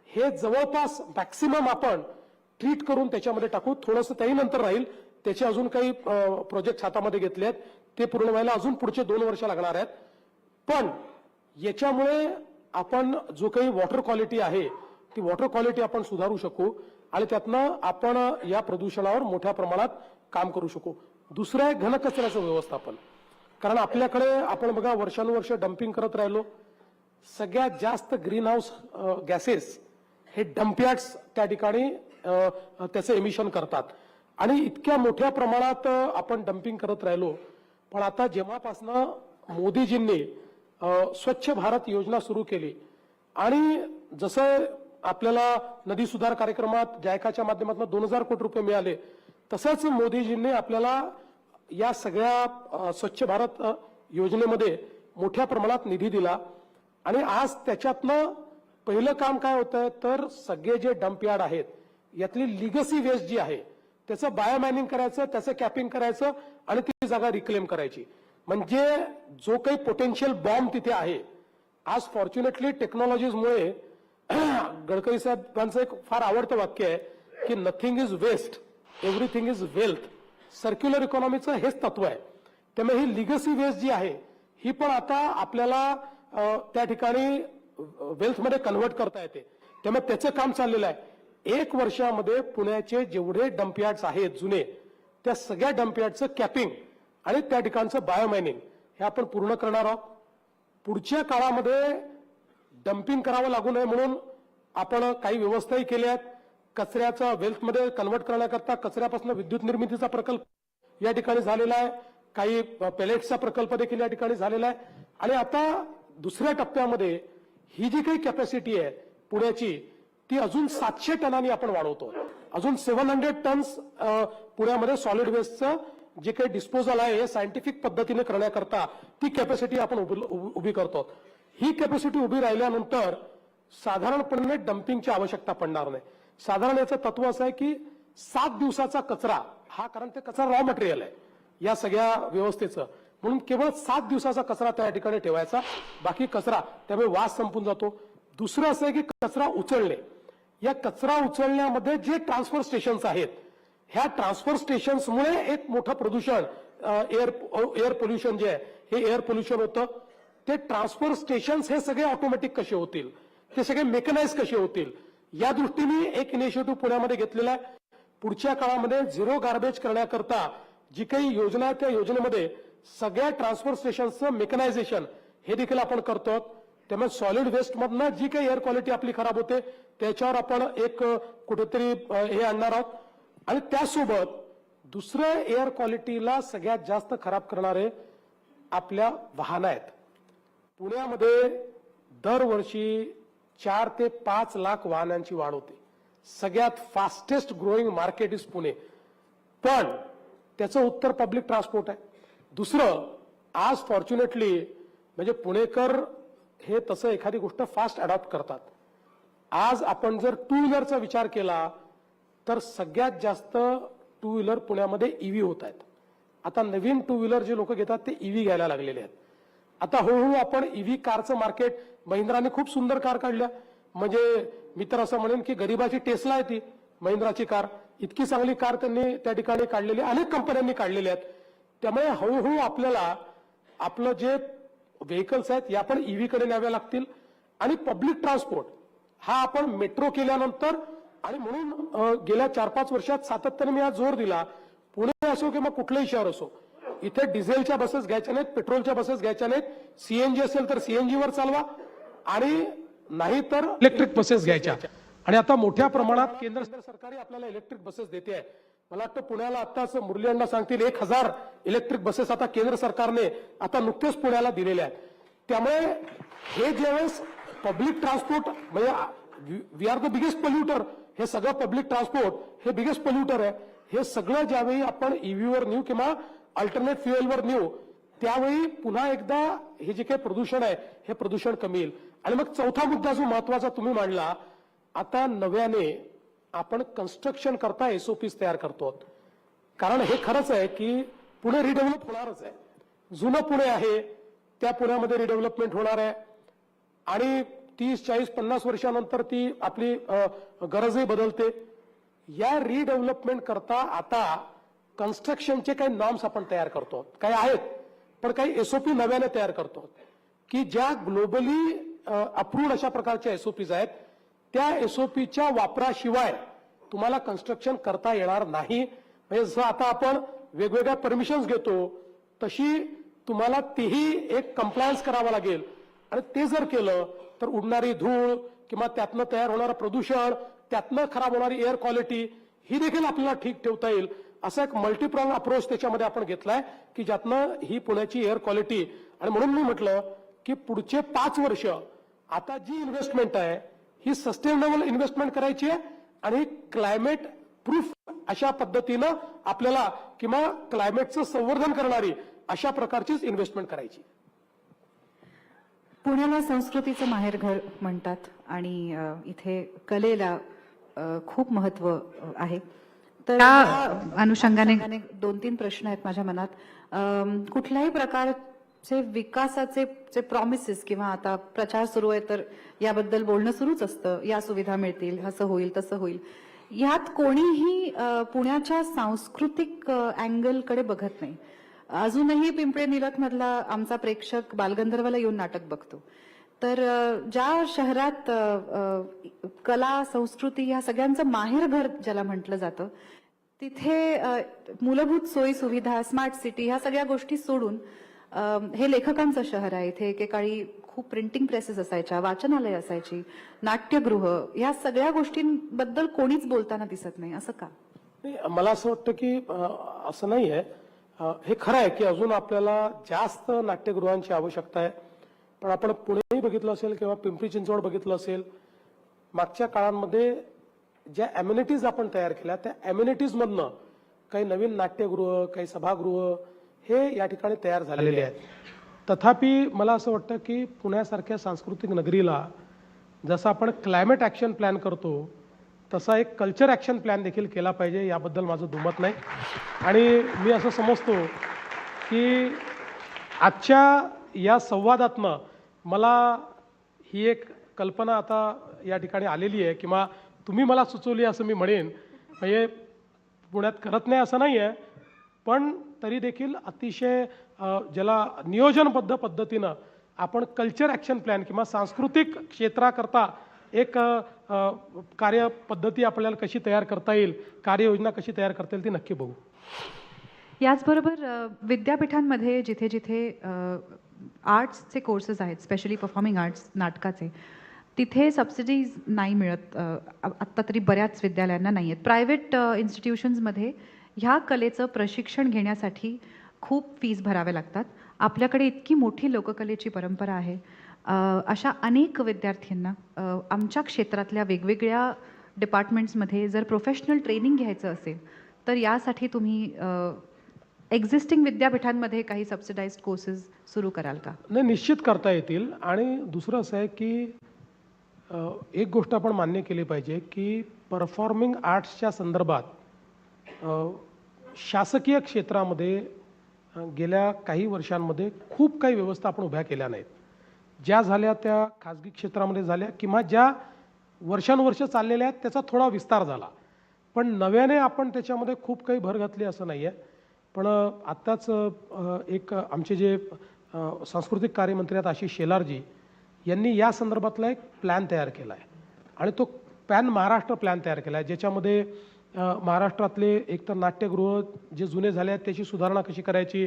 हे जवळपास मॅक्सिमम आपण ट्रीट करून त्याच्यामध्ये टाकू. थोडंसं त्याही नंतर राहील, त्याचे अजून काही प्रोजेक्ट हातामध्ये घेतले आहेत, ते पूर्ण व्हायला अजून पुढचे 2 वर्ष लागणार आहेत. पण याच्यामुळे आपण जो काही वॉटर क्वालिटी आहे ती वॉटर क्वालिटी आपण सुधारू शकू आणि त्यातनं आपण या प्रदूषणावर मोठ्या प्रमाणात काम करू शकू. दुसरं आहे घनकचऱ्याचं व्यवस्थापन. कारण आपल्याकडे आपण बघा वर्षानुवर्ष डम्पिंग करत राहिलो. सगळ्यात जास्त ग्रीन हाऊस गॅसेस हे डम्पयार्ड्स त्या ठिकाणी त्याचं एमिशन करतात आणि इतक्या मोठ्या प्रमाणात आपण डम्पिंग करत राहिलो. पण आता जेव्हापासनं मोदीजींनी स्वच्छ भारत योजना सुरू केली आणि जसं आपल्याला नदी सुधार कार्यक्रमात जायकाच्या माध्यमातून 2000 कोटी रुपये मिळाले, तसंच मोदीजींनी आपल्याला या सगळ्या स्वच्छ भारत योजनेमध्ये मोठ्या प्रमाणात निधी दिला. आणि आज त्याच्यातनं पहिलं काम काय होतंय तर सगळे जे डम्पयार्ड आहेत यातली लिगसी वेस्ट जी आहे त्याचं बायोमायनिंग करायचं, त्याचं कॅपिंग करायचं आणि ती जागा रिक्लेम करायची. म्हणजे जो काही पोटेन्शियल बॉम्ब तिथे आहे, आज फॉर्च्युनेटली टेक्नॉलॉजीजमुळे गडकरी साहेबांचं एक फार आवडतं वाक्य आहे की nothing is waste, everything is wealth. Circular इकॉनॉमीचं हेच तत्व आहे. त्यामुळे ही लिगसी वेस्ट जी आहे ही पण आता आपल्याला त्या ठिकाणी वेल्थमध्ये कन्व्हर्ट करता येते. त्यामुळे त्याचं काम चाललेलं आहे. 1 वर्षामध्ये पुण्याचे जेवढे डम्पयार्ड्स आहेत जुने, त्या सगळ्या डम्पयार्डचं कॅपिंग आणि त्या ठिकाणचं बायोमायनिंग हे आपण पूर्ण करणार आहोत. पुढच्या काळामध्ये डम्पिंग करावं लागू नये म्हणून आपण काही व्यवस्थाही केल्या आहेत. कचऱ्याचा वेल्थमध्ये कन्व्हर्ट करण्याकरता कचऱ्यापासून विद्युत निर्मितीचा प्रकल्प या ठिकाणी झालेला आहे. काही पेलेट्सचा प्रकल्प देखील या ठिकाणी झालेला आहे. आणि आता दुसऱ्या टप्प्यामध्ये ही जी काही कॅपॅसिटी आहे पुण्याची ती अजून 700 टनांनी आपण वाढवतो. अजून 700 टन्स पुण्यामध्ये सॉलिड वेस्टचं जे काही डिस्पोजल आहे हे सायंटिफिक पद्धतीने करण्याकरता ती कॅपॅसिटी आपण उभी करतो. ही कॅपॅसिटी उभी राहिल्यानंतर साधारणपणे डम्पिंगची आवश्यकता पडणार नाही. साधारण याचं तत्व असं आहे की 7 दिवसाचा कचरा हा, कारण ते कचरा रॉ मटेरियल आहे या सगळ्या व्यवस्थेचं, म्हणून केवळ 7 दिवसाचा कचरा त्या ठिकाणी ठेवायचा, बाकी कचरा, त्यामुळे वास संपून जातो. दुसरं असं आहे की कचरा उचलणे. या कचरा उचलण्यामध्ये जे ट्रान्सफर स्टेशन्स आहेत ह्या ट्रान्सफर स्टेशन्समुळे एक मोठं प्रदूषण एअर पोल्युशन जे आहे हे एअर पोल्युशन होतं. ते ट्रान्सफर स्टेशन्स हे सगळे ऑटोमॅटिक कसे होतील, ते सगळे मेकनाइज कसे होतील, या दृष्टीने एक इनिशिएटिव्ह पुण्यामध्ये घेतलेला आहे. पुढच्या काळामध्ये झिरो गार्बेज करण्याकरता जी काही योजना आहे त्या योजनेमध्ये सगळ्या ट्रान्सफर स्टेशनचं मेकनायझेशन हे देखील आपण करतो. त्यामुळे सॉलिड वेस्ट मधनं जी काही एअर क्वालिटी आपली खराब होते त्याच्यावर आपण एक कुठेतरी हे आणणार आहोत. आणि त्यासोबत दुसरं एअर क्वालिटीला सगळ्यात जास्त खराब करणारे आपल्या वाहनं आहेत. पुण्यामध्ये दरवर्षी 4 ते 5 लाख वाहनांची वाढ होते. सगळ्यात fastest growing market is Pune. पण त्याचं उत्तर पब्लिक ट्रान्सपोर्ट आहे. दुसरं, आज फॉर्च्युनेटली म्हणजे पुणेकर हे तसं एखादी गोष्ट फास्ट अडॉप्ट करतात. आज आपण जर टू व्हीलरचा विचार केला तर सगळ्यात जास्त टू व्हीलर पुण्यामध्ये ईव्ही होत आहेत. आता नवीन टू व्हीलर जे लोक घेतात ते ईव्ही घ्यायला लागलेले आहेत. आता हळूहळू आपण ईव्ही कारचं मार्केट, महिंद्राने खूप सुंदर कार काढल्या. म्हणजे मी तर असं म्हणेन की गरीबाची टेस्ला आहे ती महिंद्राची कार. इतकी चांगली कार त्यांनी त्या ठिकाणी काढलेली, अनेक कंपन्यांनी काढलेल्या आहेत. त्यामुळे हळूहळू आपल्याला आपलं जे व्हेकल्स आहेत या पण ईव्ही कडे न्याव्या लागतील. आणि पब्लिक ट्रान्सपोर्ट हा आपण मेट्रो केल्यानंतर, आणि म्हणून गेल्या 4-5 वर्षात सातत्याने मी आज जोर दिला, पुणे असो किंवा कुठलंही शहर असो, इथे डिझेलच्या बसेस घ्यायच्या नाहीत, पेट्रोलच्या बसेस घ्यायच्या नाहीत. सीएनजी असेल तर सीएनजी वर चालवा आणि नाही तर इलेक्ट्रिक बसेस घ्यायच्या. आणि आता मोठ्या प्रमाणात केंद्र सरकारही आपल्याला इलेक्ट्रिक बसेस देते आहे. मला वाटतं पुण्याला आताच मुरली अण्णा सांगतील 1000 इलेक्ट्रिक बसेस आता केंद्र सरकारने आता नुकतेच पुण्याला दिलेल्या आहेत. त्यामुळे हे ज्यावेळेस पब्लिक ट्रान्सपोर्ट म्हणजे वी आर द बिगेस्ट पोल्युटर, हे सगळं पब्लिक ट्रान्सपोर्ट हे बिगेस्ट पोल्युटर आहे. हे सगळं ज्यावेळी आपण ईव्हीवर नेऊ किंवा अल्टरनेट फ्युएलवर नेऊ त्यावेळी पुन्हा एकदा हे जे काही प्रदूषण आहे हे प्रदूषण कमी येईल. आणि मग चौथा मुद्दा जो महत्वाचा तुम्ही मांडला, आता नव्याने आपण कन्स्ट्रक्शन करता एसओपीज तयार करतो. कारण हे खरंच आहे की पुणे रिडेव्हलप होणारच आहे. जुनं पुणे आहे त्या पुण्यामध्ये रिडेव्हलपमेंट होणार आहे आणि 30, 40, 50 वर्षानंतर ती आपली गरजही बदलते. या रिडेव्हलपमेंट करता आता कन्स्ट्रक्शनचे काही नॉर्म्स आपण तयार करतो, काही आहेत पण काही एसओपी नव्याने तयार करतो की ज्या ग्लोबली अप्रूव्ड अशा प्रकारच्या एसओपीज आहेत. त्या एसओपीच्या वापराशिवाय तुम्हाला कन्स्ट्रक्शन करता येणार नाही. म्हणजे जसं आता आपण वेगवेगळ्या परमिशन्स घेतो तशी तुम्हाला तेही एक कंप्लायन्स करावा लागेल. आणि ते जर केलं तर उडणारी धूळ किंवा त्यातनं तयार होणारं प्रदूषण, त्यातनं खराब होणारी एअर क्वालिटी ही देखील आपल्याला ठीक ठेवता येईल. असा एक मल्टीप्रॉंग अप्रोच त्याच्यामध्ये आपण घेतलाय की ज्यातनं ही पुण्याची एअर क्वालिटी. आणि म्हणून मी म्हटलं की पुढचे 5 वर्ष आता जी इन्व्हेस्टमेंट आहे ही सस्टेनेबल इन्व्हेस्टमेंट करायची आहे आणि क्लायमेट प्रूफ अशा पद्धतीनं आपल्याला किंवा क्लायमेटचं संवर्धन करणारी अशा प्रकारचीच इन्व्हेस्टमेंट करायची. पुण्याला संस्कृतीचं माहेरघर म्हणतात आणि इथे कलेला खूप महत्व आहे. तर त्या अनुषंगाने 2-3 प्रश्न आहेत माझ्या मनात. कुठल्याही प्रकारचे विकासाचे जे प्रॉमिसेस किंवा आता प्रचार सुरू आहे तर याबद्दल बोलणं सुरूच असतं, या सुविधा मिळतील, असं होईल तसं होईल. यात कोणीही पुण्याच्या सांस्कृतिक अँगलकडे बघत नाही. अजूनही पिंपळे निलख मधला आमचा प्रेक्षक बालगंधर्वला येऊन नाटक बघतो. तर ज्या शहरात कला संस्कृती या सगळ्यांचं माहेरघर ज्याला म्हटलं जातं तिथे मूलभूत सोयी सुविधा, स्मार्ट सिटी ह्या सगळ्या गोष्टी सोडून हे लेखकांचं शहर आहे. इथे एकेकाळी खूप प्रिंटिंग प्रेसेस असायच्या, वाचनालय असायची, नाट्यगृह, या सगळ्या गोष्टींबद्दल कोणीच बोलताना दिसत नाही. असं का? मला असं वाटतं की असं नाही आहे. हे खरं आहे की अजून आपल्याला जास्त नाट्यगृहांची आवश्यकता आहे. पण आपण पुणेही बघितलं असेल किंवा पिंपरी चिंचवड बघितलं असेल, मागच्या काळांमध्ये ज्या अम्युनिटीज आपण तयार केल्या त्या अम्युनिटीज मधनं काही नवीन नाट्यगृह, काही सभागृह हे या ठिकाणी तयार झालेले आहेत. तथापि मला असं वाटतं की पुण्यासारख्या सांस्कृतिक नगरीला जसं आपण क्लायमेट ॲक्शन प्लॅन करतो तसा एक कल्चर ॲक्शन प्लॅन देखील केला पाहिजे, याबद्दल माझं दुमत नाही. आणि मी असं समजतो की आजच्या या संवादातनं मला ही एक कल्पना आता या ठिकाणी आलेली आहे किंवा तुम्ही मला सुचवली असं मी म्हणेन. म्हणजे पुण्यात करत नाही असं नाही आहे, पण तरी देखील अतिशय ज्याला नियोजनबद्ध पद्धतीनं आपण कल्चर ॲक्शन प्लॅन किंवा सांस्कृतिक क्षेत्राकरता एक कार्यपद्धती आपल्याला कशी तयार करता येईल, कार्ययोजना कशी तयार करता येईल ती नक्की बघू. याचबरोबर विद्यापीठांमध्ये जिथे जिथे आर्ट्सचे कोर्सेस आहेत, स्पेशली परफॉर्मिंग आर्ट्स नाटकाचे, तिथे सबसिडीज नाही मिळत. आत्ता तरी बऱ्याच विद्यालयांना नाही आहेत. प्रायव्हेट इन्स्टिट्यूशन्समध्ये ह्या कलेचं प्रशिक्षण घेण्यासाठी खूप फीज भराव्या लागतात. आपल्याकडे इतकी मोठी लोककलेची परंपरा आहे. अशा अनेक विद्यार्थ्यांना आमच्या क्षेत्रातल्या वेगवेगळ्या डिपार्टमेंट्समध्ये जर प्रोफेशनल ट्रेनिंग घ्यायचं असेल तर यासाठी तुम्ही एक्झिस्टिंग विद्यापीठांमध्ये काही सबसिडाइज्ड कोर्सेस सुरू कराल का? नाही, निश्चित करता येतील. आणि दुसरं असं आहे की एक गोष्ट आपण मान्य केली पाहिजे की परफॉर्मिंग आर्ट्सच्या संदर्भात शासकीय क्षेत्रामध्ये गेल्या काही वर्षांमध्ये खूप काही व्यवस्था आपण उभ्या केल्या नाहीत. ज्या झाल्या त्या खाजगी क्षेत्रामध्ये झाल्या किंवा ज्या वर्षानुवर्ष चाललेल्या आहेत त्याचा थोडा विस्तार झाला, पण नव्याने आपण त्याच्यामध्ये खूप काही भर घातली असं नाही आहे. पण आत्ताच एक आमचे जे सांस्कृतिक कार्यमंत्री आहेत आशिष शेलारजी यांनी या संदर्भातला एक प्लॅन तयार केला आहे आणि तो पॅन महाराष्ट्र प्लॅन तयार केला आहे, ज्याच्यामध्ये महाराष्ट्रातले एकतर नाट्यगृह जे जुने झाले आहेत त्याची सुधारणा कशी करायची,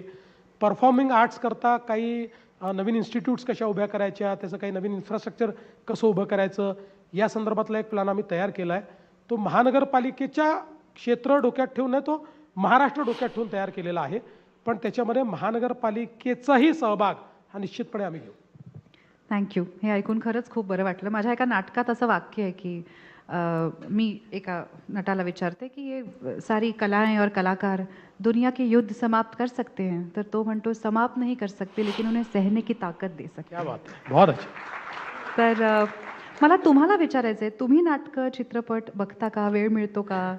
परफॉर्मिंग आर्ट्स करता काही नवीन इन्स्टिट्यूट्स कशा उभ्या करायच्या, त्याचं काही नवीन इन्फ्रास्ट्रक्चर कसं उभं करायचं, या संदर्भातला एक प्लॅन आम्ही तयार केला आहे. तो महानगरपालिकेच्या क्षेत्र डोक्यात ठेवून नाही, तो महाराष्ट्र डोक्यात ठेवून तयार केलेला आहे. पण त्याच्यामध्ये महानगरपालिकेचाही सहभाग हा निश्चितपणे आम्ही घेऊ. थँक्यू. हे ऐकून खरंच खूप बरं वाटलं. माझ्या एका नाटकात असं वाक्य आहे की मी एका नटाला विचारते की ये सारी कलाएं और कलाकार दुनिया के युद्ध समाप्त कर सकते हैं, तर तो म्हणतो समाप्त नहीं कर सकते लेकिन उन्हें सहने की ताकत दे सकते. क्या बात आहे, बहुत अच्छा. तर मला तुम्हाला विचारायचं आहे, तुम्ही नाटकं चित्रपट बघता का? वेळ मिळतो का?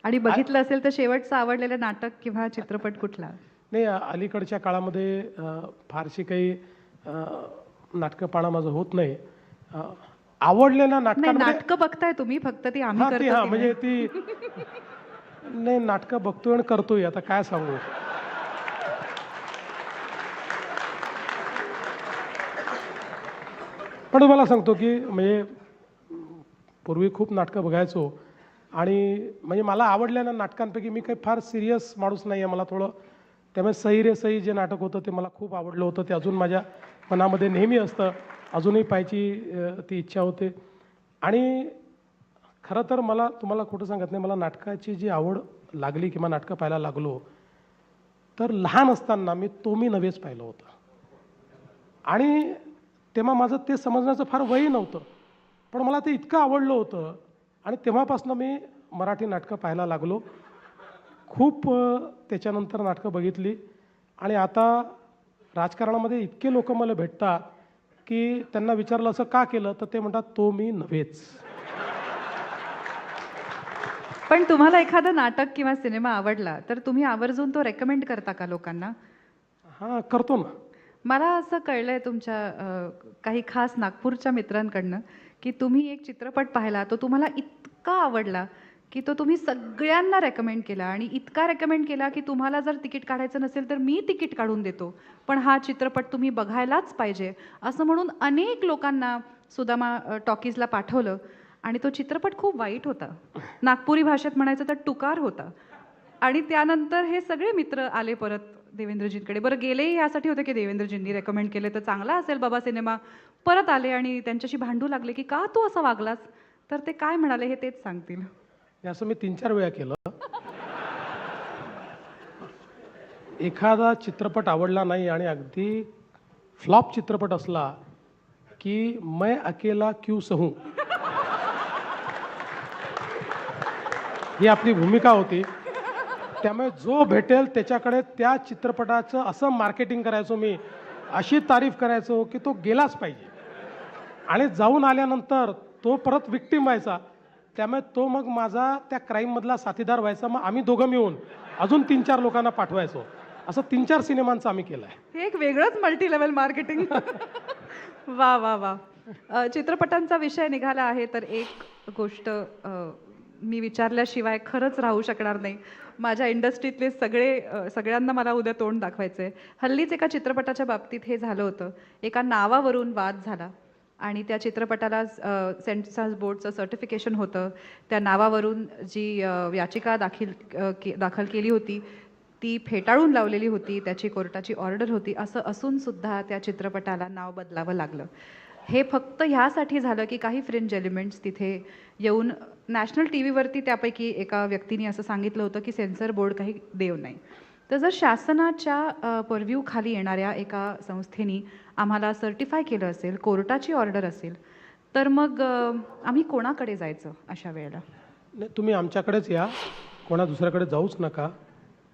आणि बघितलं असेल तर शेवटचं आवडलेलं नाटक किंवा चित्रपट कुठला? नाही, अलीकडच्या काळामध्ये फारशी काही नाटकं पाहणं माझं होत नाही. आवडलेल्या नाही, नाटकांमध्ये नाटकं बघताय तुम्ही, फक्त ती आम्ही हां ती करतो हां की म्हणजे नाही? ती नाही, नाटकं बघतोय आणि करतोय, आता काय सांगू. पण तुम्हाला सांगतो की म्हणजे पूर्वी खूप नाटकं बघायचो आणि म्हणजे मला आवडलेल्या नाटकांपैकी मी काही फार सिरियस माणूस नाही आहे. मला थोडं त्यामुळे सही रे सही जे नाटक होतं ते मला खूप आवडलं होतं. ते अजून माझ्या मनामध्ये नेहमी असतं, अजूनही पाहायची ती इच्छा होते. आणि खरं तर मला तुम्हाला खोटं सांगत नाही, मला नाटकाची जी आवड लागली किंवा नाटकं पाहायला लागलो तर लहान असताना मी नव्हेच पाहिलं होतं आणि तेव्हा माझं ते समजण्याचं फार वय नव्हतं, पण मला ते इतकं आवडलं होतं आणि तेव्हापासून मी मराठी नाटकं पाहायला लागलो. खूप त्याच्यानंतर नाटकं बघितली आणि आता राजकारणामध्ये इतके लोक मला भेटतात की त्यांना विचारलं असं का केलं तर ते म्हणतात तो मी नव्हेच. पण तुम्हाला एखादं नाटक किंवा सिनेमा आवडला तर तुम्ही आवर्जून तो रेकमेंड करता का लोकांना? हां, करतो ना. मला असं कळलंय तुमच्या काही खास नागपूरच्या मित्रांकडनं की तुम्ही एक चित्रपट पाहिला, तो तुम्हाला इतका आवडला की तो तुम्ही सगळ्यांना रेकमेंड केला आणि इतका रेकमेंड केला की तुम्हाला जर तिकीट काढायचं नसेल तर मी तिकीट काढून देतो, पण हा चित्रपट तुम्ही बघायलाच पाहिजे असं म्हणून अनेक लोकांना सुदामा टॉकीजला पाठवलं आणि तो चित्रपट खूप वाईट होता. नागपुरी भाषेत म्हणायचं तर टुकार होता. आणि त्यानंतर हे सगळे मित्र आले परत देवेंद्रजींकडे. बरं, गेलेही यासाठी होते की देवेंद्रजींनी रेकमेंड केले तर चांगला असेल बाबा सिनेमा. परत आले आणि त्यांच्याशी भांडू लागले की का तू असा वागलास? तर ते काय म्हणाले हे तेच सांगतील. हे असं मी 3-4 वेळा केलं. एखादा चित्रपट आवडला नाही आणि अगदी फ्लॉप चित्रपट असला की मैं अकेला क्यों सहूं ही आपली भूमिका होती. त्यामुळे जो भेटेल त्याच्याकडे त्या चित्रपटाचं असं मार्केटिंग करायचो मी, अशी तारीफ करायचो की तो गेलाच पाहिजे आणि जाऊन आल्यानंतर तो परत विक्टीम व्हायचा. त्यामुळे तो मग माझा त्या क्राईममधला साथीदार व्हायचा. मग आम्ही दोघं मिळून अजून 3-4 लोकांना पाठवायचो. असं 3-4 सिनेमांचं आम्ही केलं आहे. हे एक वेगळंच मल्टी लेवल मार्केटिंग. वा वा वा. चित्रपटांचा विषय निघाला आहे तर एक गोष्ट मी विचारल्याशिवाय खरंच राहू शकणार नाही. माझ्या इंडस्ट्रीतले सगळ्यांना मला उद्या तोंड दाखवायचं आहे. हल्लीच एका चित्रपटाच्या बाबतीत हे झालं होतं. एका नावावरून वाद झाला आणि त्या चित्रपटाला सेन्सॉर बोर्डचं सर्टिफिकेशन होतं. त्या नावावरून जी याचिका दाखल केली होती ती फेटाळून लावलेली होती. त्याची कोर्टाची ऑर्डर होती. असं असून सुद्धा त्या चित्रपटाला नाव बदलावं लागलं. हे फक्त ह्यासाठी झालं की काही फ्रिंज एलिमेंट्स तिथे येऊन नॅशनल टी व्हीवरती त्यापैकी एका व्यक्तीने असं सांगितलं होतं की सेन्सर बोर्ड काही देव नाही. तर जर शासनाच्या परव्ह्यू खाली येणाऱ्या एका संस्थेनी आम्हाला सर्टिफाय केलं असेल, कोर्टाची ऑर्डर असेल, तर मग आम्ही कोणाकडे जायचं अशा वेळेला? नाही, तुम्ही आमच्याकडेच या, कोणा दुसऱ्याकडे जाऊच नका.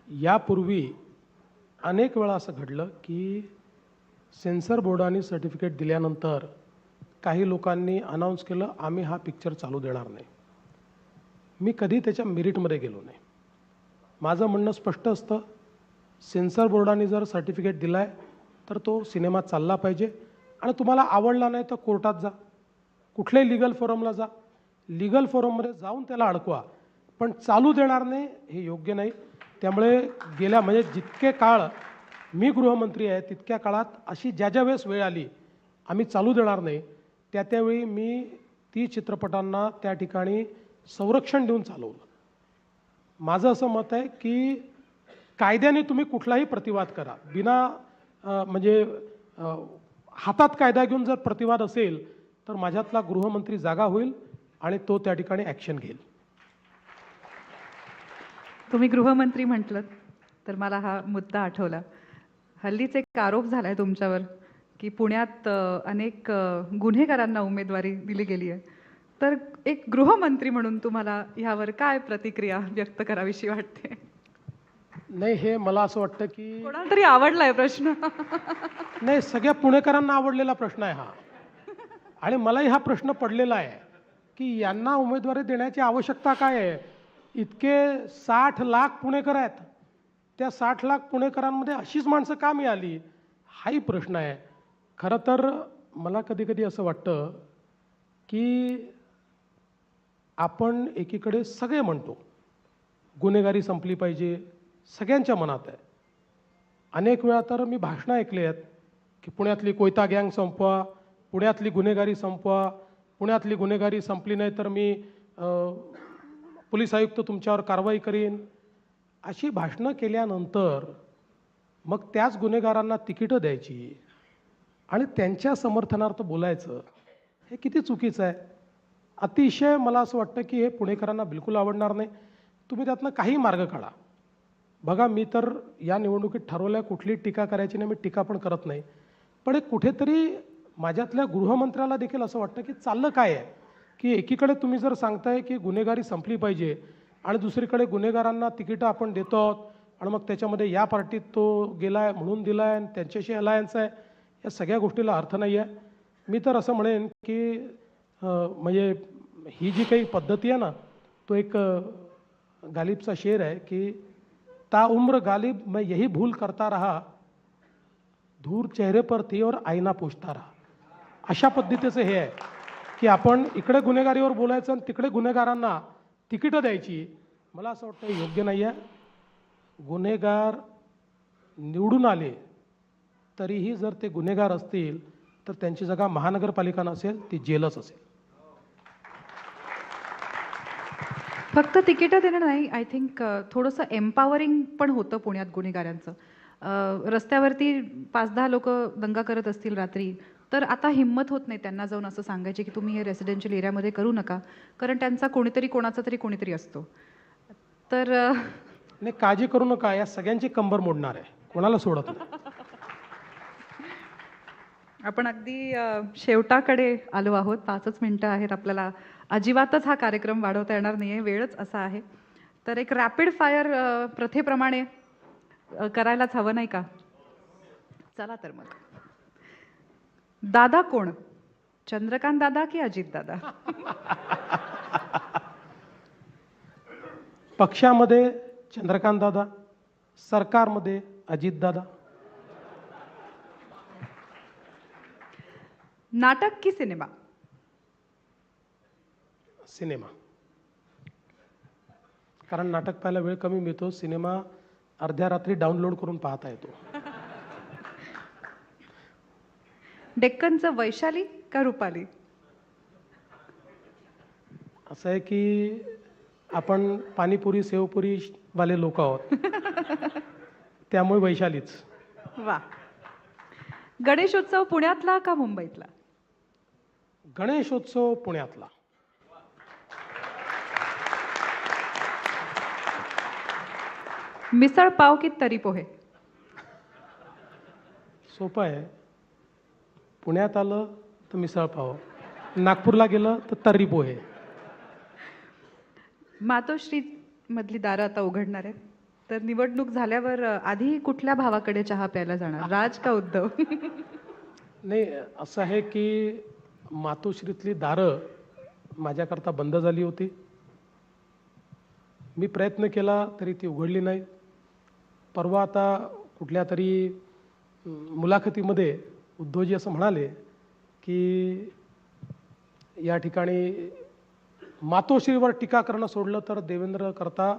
यापूर्वी अनेक वेळा असं घडलं की सेन्सर बोर्डाने सर्टिफिकेट दिल्यानंतर काही लोकांनी अनाऊन्स केलं आम्ही हा पिक्चर चालू देणार नाही. मी कधी त्याच्या मेरिटमध्ये गेलो नाही. माझं म्हणणं स्पष्ट असतं, सेन्सर बोर्डाने जर सर्टिफिकेट दिलं आहे तर तो सिनेमा चालला पाहिजे आणि तुम्हाला आवडला नाही तर कोर्टात जा, कुठल्याही लिगल फोरमला जा, लिगल फोरममध्ये जाऊन त्याला अडकवा, पण चालू देणार नाही हे योग्य नाही. त्यामुळे गेल्या म्हणजे जितके काळ मी गृहमंत्री आहे तितक्या काळात अशी ज्या वेळेस वेळ आली आम्ही चालू देणार नाही, त्यावेळी मी ती चित्रपटांना त्या ठिकाणी संरक्षण देऊन चालवलं. माझं असं मत आहे की कायद्याने तुम्ही कुठलाही प्रतिवाद करा, म्हणजे हातात कायदा घेऊन जर प्रतिवाद असेल तर माझ्यातला गृहमंत्री जागा होईल आणि तो त्या ठिकाणी ॲक्शन घेईल. तुम्ही गृहमंत्री म्हटलं तर मला हा मुद्दा आठवला. हल्लीच एक आरोप झालाय तुमच्यावर की पुण्यात अनेक गुन्हेगारांना उमेदवारी दिली गेली आहे. तर एक गृहमंत्री म्हणून तुम्हाला ह्यावर काय प्रतिक्रिया व्यक्त करावीशी वाटते? नाही, हे मला असं वाटतं की कोणाला तरी आवडलाय प्रश्न. नाही, सगळ्या पुणेकरांना आवडलेला प्रश्न आहे हा. आणि मलाही हा प्रश्न पडलेला आहे की यांना उमेदवारी देण्याची आवश्यकता काय आहे. इतके 60 लाख पुणेकर आहेत, त्या 60 लाख पुणेकरांमध्ये अशीच माणसं का मिळाली हाही प्रश्न आहे. खरं तर मला कधी कधी असं वाटतं की आपण एकीकडे सगळे म्हणतो गुन्हेगारी संपली पाहिजे, सगळ्यांच्या मनात आहे. अनेक वेळा तर मी भाषणं ऐकली आहेत की पुण्यातली कोयता गँग संपवा, पुण्यातली गुन्हेगारी संपवा, पुण्यातली गुन्हेगारी संपली नाही तर मी पोलीस आयुक्त तुमच्यावर कारवाई करीन. अशी भाषणं केल्यानंतर मग त्याच गुन्हेगारांना तिकीटं द्यायची आणि त्यांच्या समर्थनार्थ बोलायचं, हे किती चुकीचं आहे. अतिशय मला असं वाटतं की हे पुणेकरांना बिलकुल आवडणार नाही. तुम्ही त्यातनं काही मार्ग काढा. बघा, मी तर या निवडणुकीत ठरवलं आहे कुठली टीका करायची नाही, मी टीका पण करत नाही. पण एक कुठेतरी माझ्यातल्या गृहमंत्र्याला देखील असं वाटतं की चाललं काय आहे की एकीकडे तुम्ही जर सांगताय की गुन्हेगारी संपली पाहिजे आणि दुसरीकडे गुन्हेगारांना तिकीटं आपण देतो आहोत आणि मग त्याच्यामध्ये या पार्टीत तो गेला आहे म्हणून दिला आहे आणि त्यांच्याशी अलायन्स आहे, या सगळ्या गोष्टीला अर्थ नाही आहे. मी तर असं म्हणेन की म्हणजे ही जी काही पद्धती आहे ना, तो एक गालिबचा शेर आहे की ता उम्र गालिब मैं यही भूल करता रहा, धूर चेहरे पर थी और आईना पूछता रहा. अशा पद्धतीचं हे आहे की आपण इकडे गुन्हेगारीवर बोलायचं आणि तिकडे गुन्हेगारांना तिकीटं द्यायची. मला असं वाटतं योग्य नाही आहे. गुन्हेगार निवडून आले तरीही जर ते गुन्हेगार असतील तर त्यांची जागा महानगरपालिका नसेल, ती जेलच असेल. फक्त तिकीटं देणं नाही, आय थिंक थोडंसं एम्पॉवरिंग पण होतं पुण्यात गुन्हेगारांचं. रस्त्यावरती 5-10 लोक दंगा करत असतील रात्री, तर आता हिंमत होत नाही त्यांना जाऊन असं सांगायची की तुम्ही हे रेसिडेन्शियल एरियामध्ये करू नका, कारण त्यांचा कोणाचा तरी कोणीतरी असतो. तर नाही, काळजी करू नका, या सगळ्यांची कंबर मोडणार आहे, कोणाला सोडत नाही. आपण अगदी शेवटाकडे आलो आहोत. 5च मिनिटं आहेत आपल्याला. अजिबातच हा कार्यक्रम वाढवता येणार नाही आहे, वेळच असा आहे. तर एक रॅपिड फायर प्रथेप्रमाणे करायलाच हवं नाही का? चला तर मग. दादा कोण? चंद्रकांत दादा की अजित दादा? पक्षामध्ये चंद्रकांत दादा, सरकारमध्ये अजित दादा. नाटक की सिनेमा? सिनेमा. कारण नाटक पाहायला वेळ कमी मिळतो, सिनेमा अर्ध्या रात्री डाउनलोड करून पाहता येतो. डेक्कनचं वैशाली का रुपाली? असं आहे की आपण पाणीपुरी सेवपुरी वाले लोक आहोत, त्यामुळे वैशालीच. वा. गणेशोत्सव पुण्यातला का मुंबईतला? गणेशोत्सव पुण्यातला. मिसळ पाव की तरी पोहे? सोपं आहे. पुण्यात आलं तर मिसळ पाव, नागपूरला गेलं तर तर्री पोहे. मातोश्री मधली दारं आता उघडणार आहेत, तर निवडणूक झाल्यावर आधी कुठल्या भावाकडे चहा प्यायला जाणार, राज का उद्धव? नाही, असं आहे की मातोश्रीतली दारं माझ्याकरता बंद झाली होती. मी प्रयत्न केला तरी ती उघडली नाही. परवा आता कुठल्या तरी मुलाखतीमध्ये उद्धवजी असं म्हणाले की या ठिकाणी मातोश्रीवर टीका करणं सोडलं तर देवेंद्र करता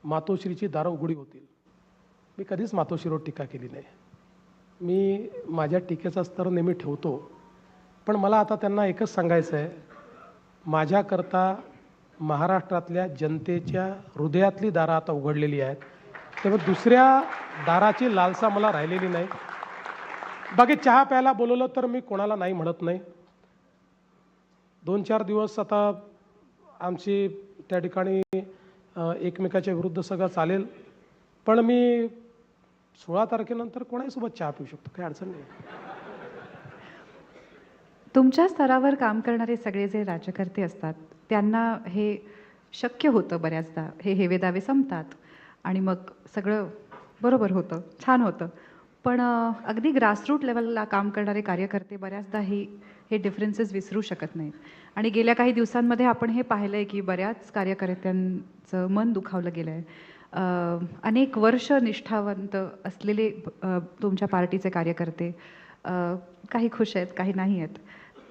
मातोश्रीची दारं उघडी होतील. मी कधीच मातोश्रीवर टीका केली नाही. मी माझ्या टीकेचा स्तर नेहमी ठेवतो. पण मला आता त्यांना एकच सांगायचं आहे, माझ्याकरता महाराष्ट्रातल्या जनतेच्या हृदयातली दारं आता उघडलेली आहेत, त्यामुळे दुसऱ्या दाराची लालसा मला राहिलेली नाही. बाकी चहा प्यायला बोलवलं तर मी कोणाला नाही म्हणत नाही. 2-4 दिवस आता आमची त्या ठिकाणी एकमेकाच्या विरुद्ध सगळं चालेल, पण मी 16 तारखेनंतर कोणाहीसोबत चहा पिऊ शकतो, काही अडचण नाही. तुमच्या स्तरावर काम करणारे सगळे जे राज्यकर्ते असतात त्यांना हे शक्य होतं बऱ्याचदा, हे हेवेदावे संपतात आणि मग सगळं बरोबर होतं, छान होतं. पण अगदी ग्रासरूट लेवलला काम करणारे कार्यकर्ते बऱ्याचदा हे डिफरन्सेस विसरू शकत नाहीत. आणि गेल्या काही दिवसांमध्ये आपण हे पाहिलं आहे की बऱ्याच कार्यकर्त्यांचं मन दुखावलं गेलं आहे. अनेक वर्ष निष्ठावंत असलेले तुमच्या पार्टीचे कार्यकर्ते काही खुश आहेत, काही नाही आहेत.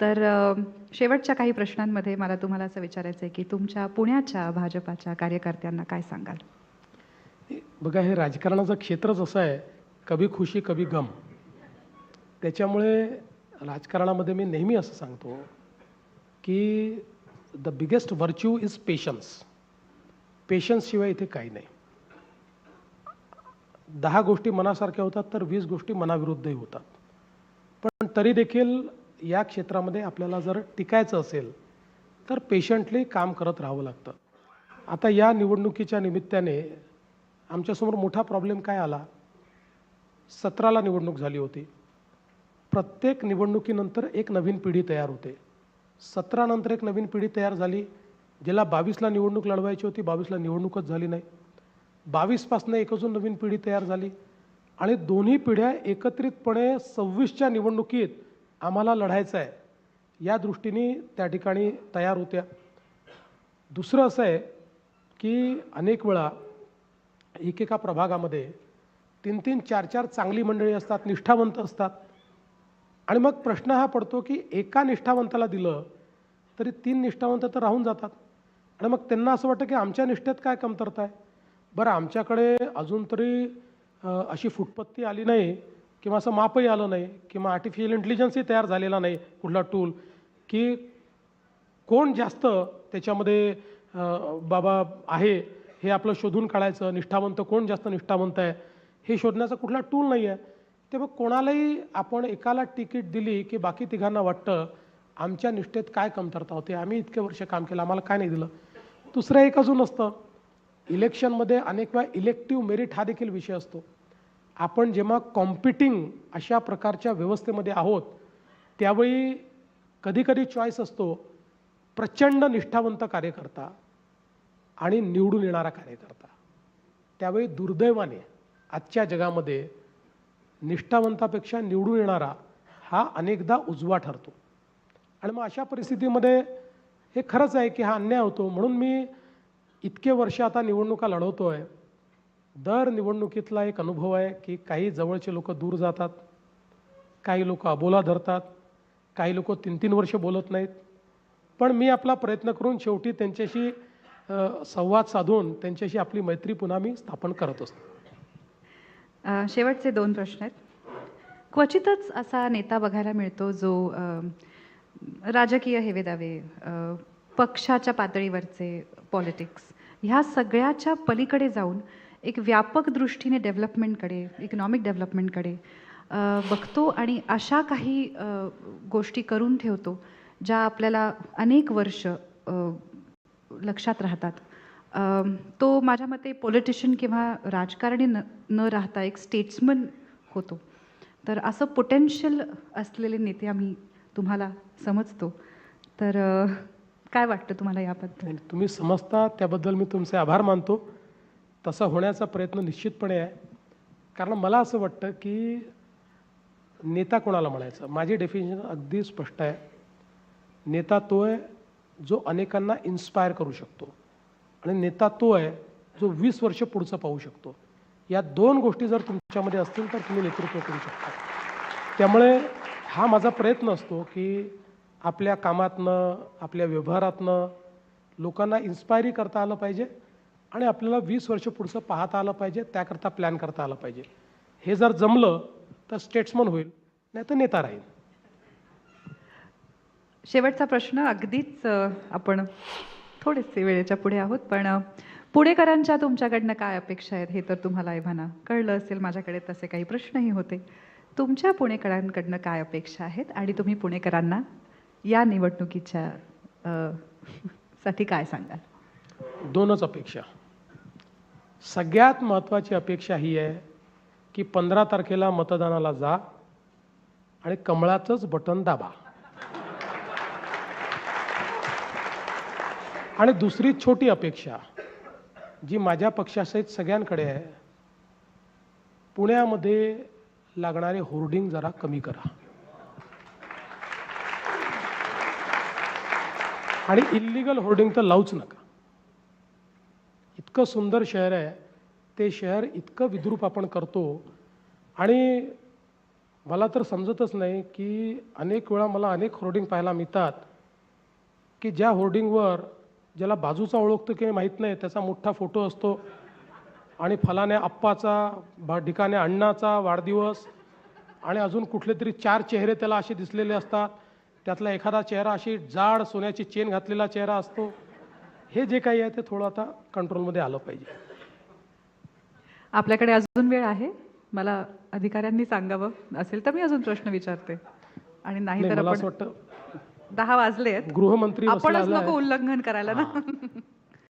तर शेवटच्या काही प्रश्नांमध्ये मला तुम्हाला असं विचारायचं आहे की तुमच्या पुण्याच्या भाजपाच्या कार्यकर्त्यांना काय सांगाल? बघा, हे राजकारणाचं क्षेत्रच असं आहे, कभी खुशी कभी गम. त्याच्यामुळे राजकारणामध्ये मी नेहमी असं सांगतो की the biggest virtue is patience. पेशन्सशिवाय इथे काही नाही. 10 गोष्टी मनासारख्या होतात तर 20 गोष्टी मनाविरुद्धही होतात. पण तरी देखील या क्षेत्रामध्ये आपल्याला जर टिकायचं असेल तर पेशंटली काम करत राहावं लागतं. आता या निवडणुकीच्या निमित्ताने आमच्यासमोर मोठा प्रॉब्लेम काय आला, 17ला निवडणूक झाली होती. प्रत्येक निवडणुकीनंतर एक नवीन पिढी तयार होते. 17 नंतर एक नवीन पिढी तयार झाली. ज्याला 22ला निवडणूक लढवायची होती, 22ला निवडणूकच झाली नाही. 22पासून एक अजून नवीन पिढी तयार झाली आणि दोन्ही पिढ्या एकत्रितपणे 26च्या निवडणुकीत आम्हाला लढायचं आहे या दृष्टीने त्या ठिकाणी तयार होत्या. दुसरं असं आहे की अनेक वेळा एकेका प्रभागामध्ये 3-3, 4-4 चांगली मंडळी असतात, निष्ठावंत असतात. आणि मग प्रश्न हा पडतो की एका निष्ठावंताला दिलं तरी 3 निष्ठावंत तर राहून जातात. आणि मग त्यांना असं वाटतं की आमच्या निष्ठेत काय कमतरता आहे. बरं, आमच्याकडे अजून तरी अशी फुटपत्ती आली नाही किंवा असं मापही आलं नाही किंवा आर्टिफिशियल इंटेलिजन्सही तयार झालेला नाही कुठला टूल की कोण जास्त त्याच्यामध्ये बाबा आहे हे आपलं शोधून काढायचं, निष्ठावंत कोण जास्त निष्ठावंत आहे हे शोधण्याचा कुठला टूल नाही आहे. तेव्हा कोणालाही आपण एकाला तिकीट दिली की बाकी तिघांना वाटतं आमच्या निष्ठेत काय कमतरता होते, आम्ही इतके वर्ष काम केलं, आम्हाला काय नाही दिलं. दुसरं एक अजून असतं, इलेक्शनमध्ये अनेक वेळा इलेक्टिव्ह मेरिट हा देखील विषय असतो. आपण जेव्हा कॉम्पिटिंग अशा प्रकारच्या व्यवस्थेमध्ये आहोत त्यावेळी कधीकधी चॉईस असतो प्रचंड निष्ठावंत कार्यकर्ता आणि निवडून येणारा कार्यकर्ता. त्यावेळी दुर्दैवाने आजच्या जगामध्ये निष्ठावंतापेक्षा निवडून येणारा हा अनेकदा उजवा ठरतो. आणि मग अशा परिस्थितीमध्ये हे खरंच आहे की हा अन्याय होतो. म्हणून मी इतके वर्ष आता निवडणुका लढवतो आहे. दर निवडणुकीतला एक अनुभव आहे की काही जवळचे लोक दूर जातात, काही लोक अबोला धरतात, काही लोक 3-3 वर्ष बोलत नाहीत. पण मी आपला प्रयत्न करून शेवटी त्यांच्याशी संवाद साधून त्यांच्याशी आपली मैत्री पुन्हा मी स्थापन करत असतो. शेवटचे 2 प्रश्न आहेत. क्वचितच असा नेता बघायला मिळतो जो राजकीय हेवेदावे, पक्षाच्या पातळीवरचे पॉलिटिक्स ह्या सगळ्याच्या पलीकडे जाऊन एक व्यापक दृष्टीने डेव्हलपमेंटकडे, इकॉनॉमिक डेव्हलपमेंटकडे बघतो आणि अशा काही गोष्टी करून ठेवतो ज्या आपल्याला अनेक वर्ष लक्षात राहतात. तो माझ्या मते पॉलिटिशियन किंवा राजकारणी न राहता एक स्टेट्समन होतो. तर असं पोटेन्शियल असलेले नेते आम्ही तुम्हाला समजतो. तर काय वाटतं तुम्हाला याबद्दल? तुम्ही समजता त्याबद्दल मी तुमचे आभार मानतो. तसा होण्याचा प्रयत्न निश्चितपणे आहे. कारण मला असं वाटतं की नेता कोणाला म्हणायचं, माझी डेफिनेशन अगदी स्पष्ट आहे. नेता तो आहे जो अनेकांना इन्स्पायर करू शकतो आणि नेता तो आहे जो 20 वर्ष पुढचं पाहू शकतो. या 2 गोष्टी जर तुमच्यामध्ये असतील तर तुम्ही नेतृत्व करू शकता. त्यामुळे हा माझा प्रयत्न असतो की आपल्या कामातनं, आपल्या व्यवहारातनं लोकांना इन्स्पायरी करता आलं पाहिजे आणि आपल्याला 20 वर्ष पुढचं पाहता आलं पाहिजे, त्याकरता प्लॅन करता आलं पाहिजे. हे जर जमलं तर स्टेट्समन होईल, नाही तर नेता राहील. शेवटचा प्रश्न अगदीच आपण थोडेसे वेळेच्या पुढे आहोत, पण पुणेकरांच्या तुमच्याकडनं काय अपेक्षा आहेत हे तर तुम्हाला एव्हाना कळलं असेल. माझ्याकडे तसे काही प्रश्नही होते. तुमच्या पुणेकरांकडनं काय अपेक्षा आहेत आणि तुम्ही पुणेकरांना या निवडणुकीच्या साठी काय सांगाल? 2च अपेक्षा. सगळ्यात महत्त्वाची अपेक्षा ही आहे की 15 तारखेला मतदानाला जा आणि कमळाचंच बटन दाबा. आणि दुसरी छोटी अपेक्षा जी माझ्या पक्षासहित सगळ्यांकडे आहे, पुण्यामध्ये लागणारे होर्डिंग जरा कमी करा आणि इल्लिगल होर्डिंग तर लावूच नका. इतकं सुंदर शहर आहे, ते शहर इतकं विद्रूप आपण करतो आणि मला तर समजतच नाही की अनेक वेळा मला अनेक होर्डिंग पाहायला मिळतात की ज्या होर्डिंगवर ज्याला बाजूचा ओळखतो की माहीत नाही त्याचा मोठा फोटो असतो आणि फलाण्या आप्पाचा, ठिकाणे अण्णाचा वाढदिवस आणि अजून कुठले तरी 4 चेहरे त्याला असे दिसलेले असतात. त्यातला एखादा चेहरा अशी जाड सोन्याची चेन घातलेला चेहरा असतो. हे जे काही आहे ते थोडं आता कंट्रोलमध्ये आलं पाहिजे. आपल्याकडे अजून वेळ आहे. मला अधिकाऱ्यांनी सांगावं असेल तर मी अजून प्रश्न विचारते आणि नाही तर मला आपण असं वाटतं 10 वाजले आहेत. गृहमंत्री आपणच बसला नको उल्लंघन करायला ना.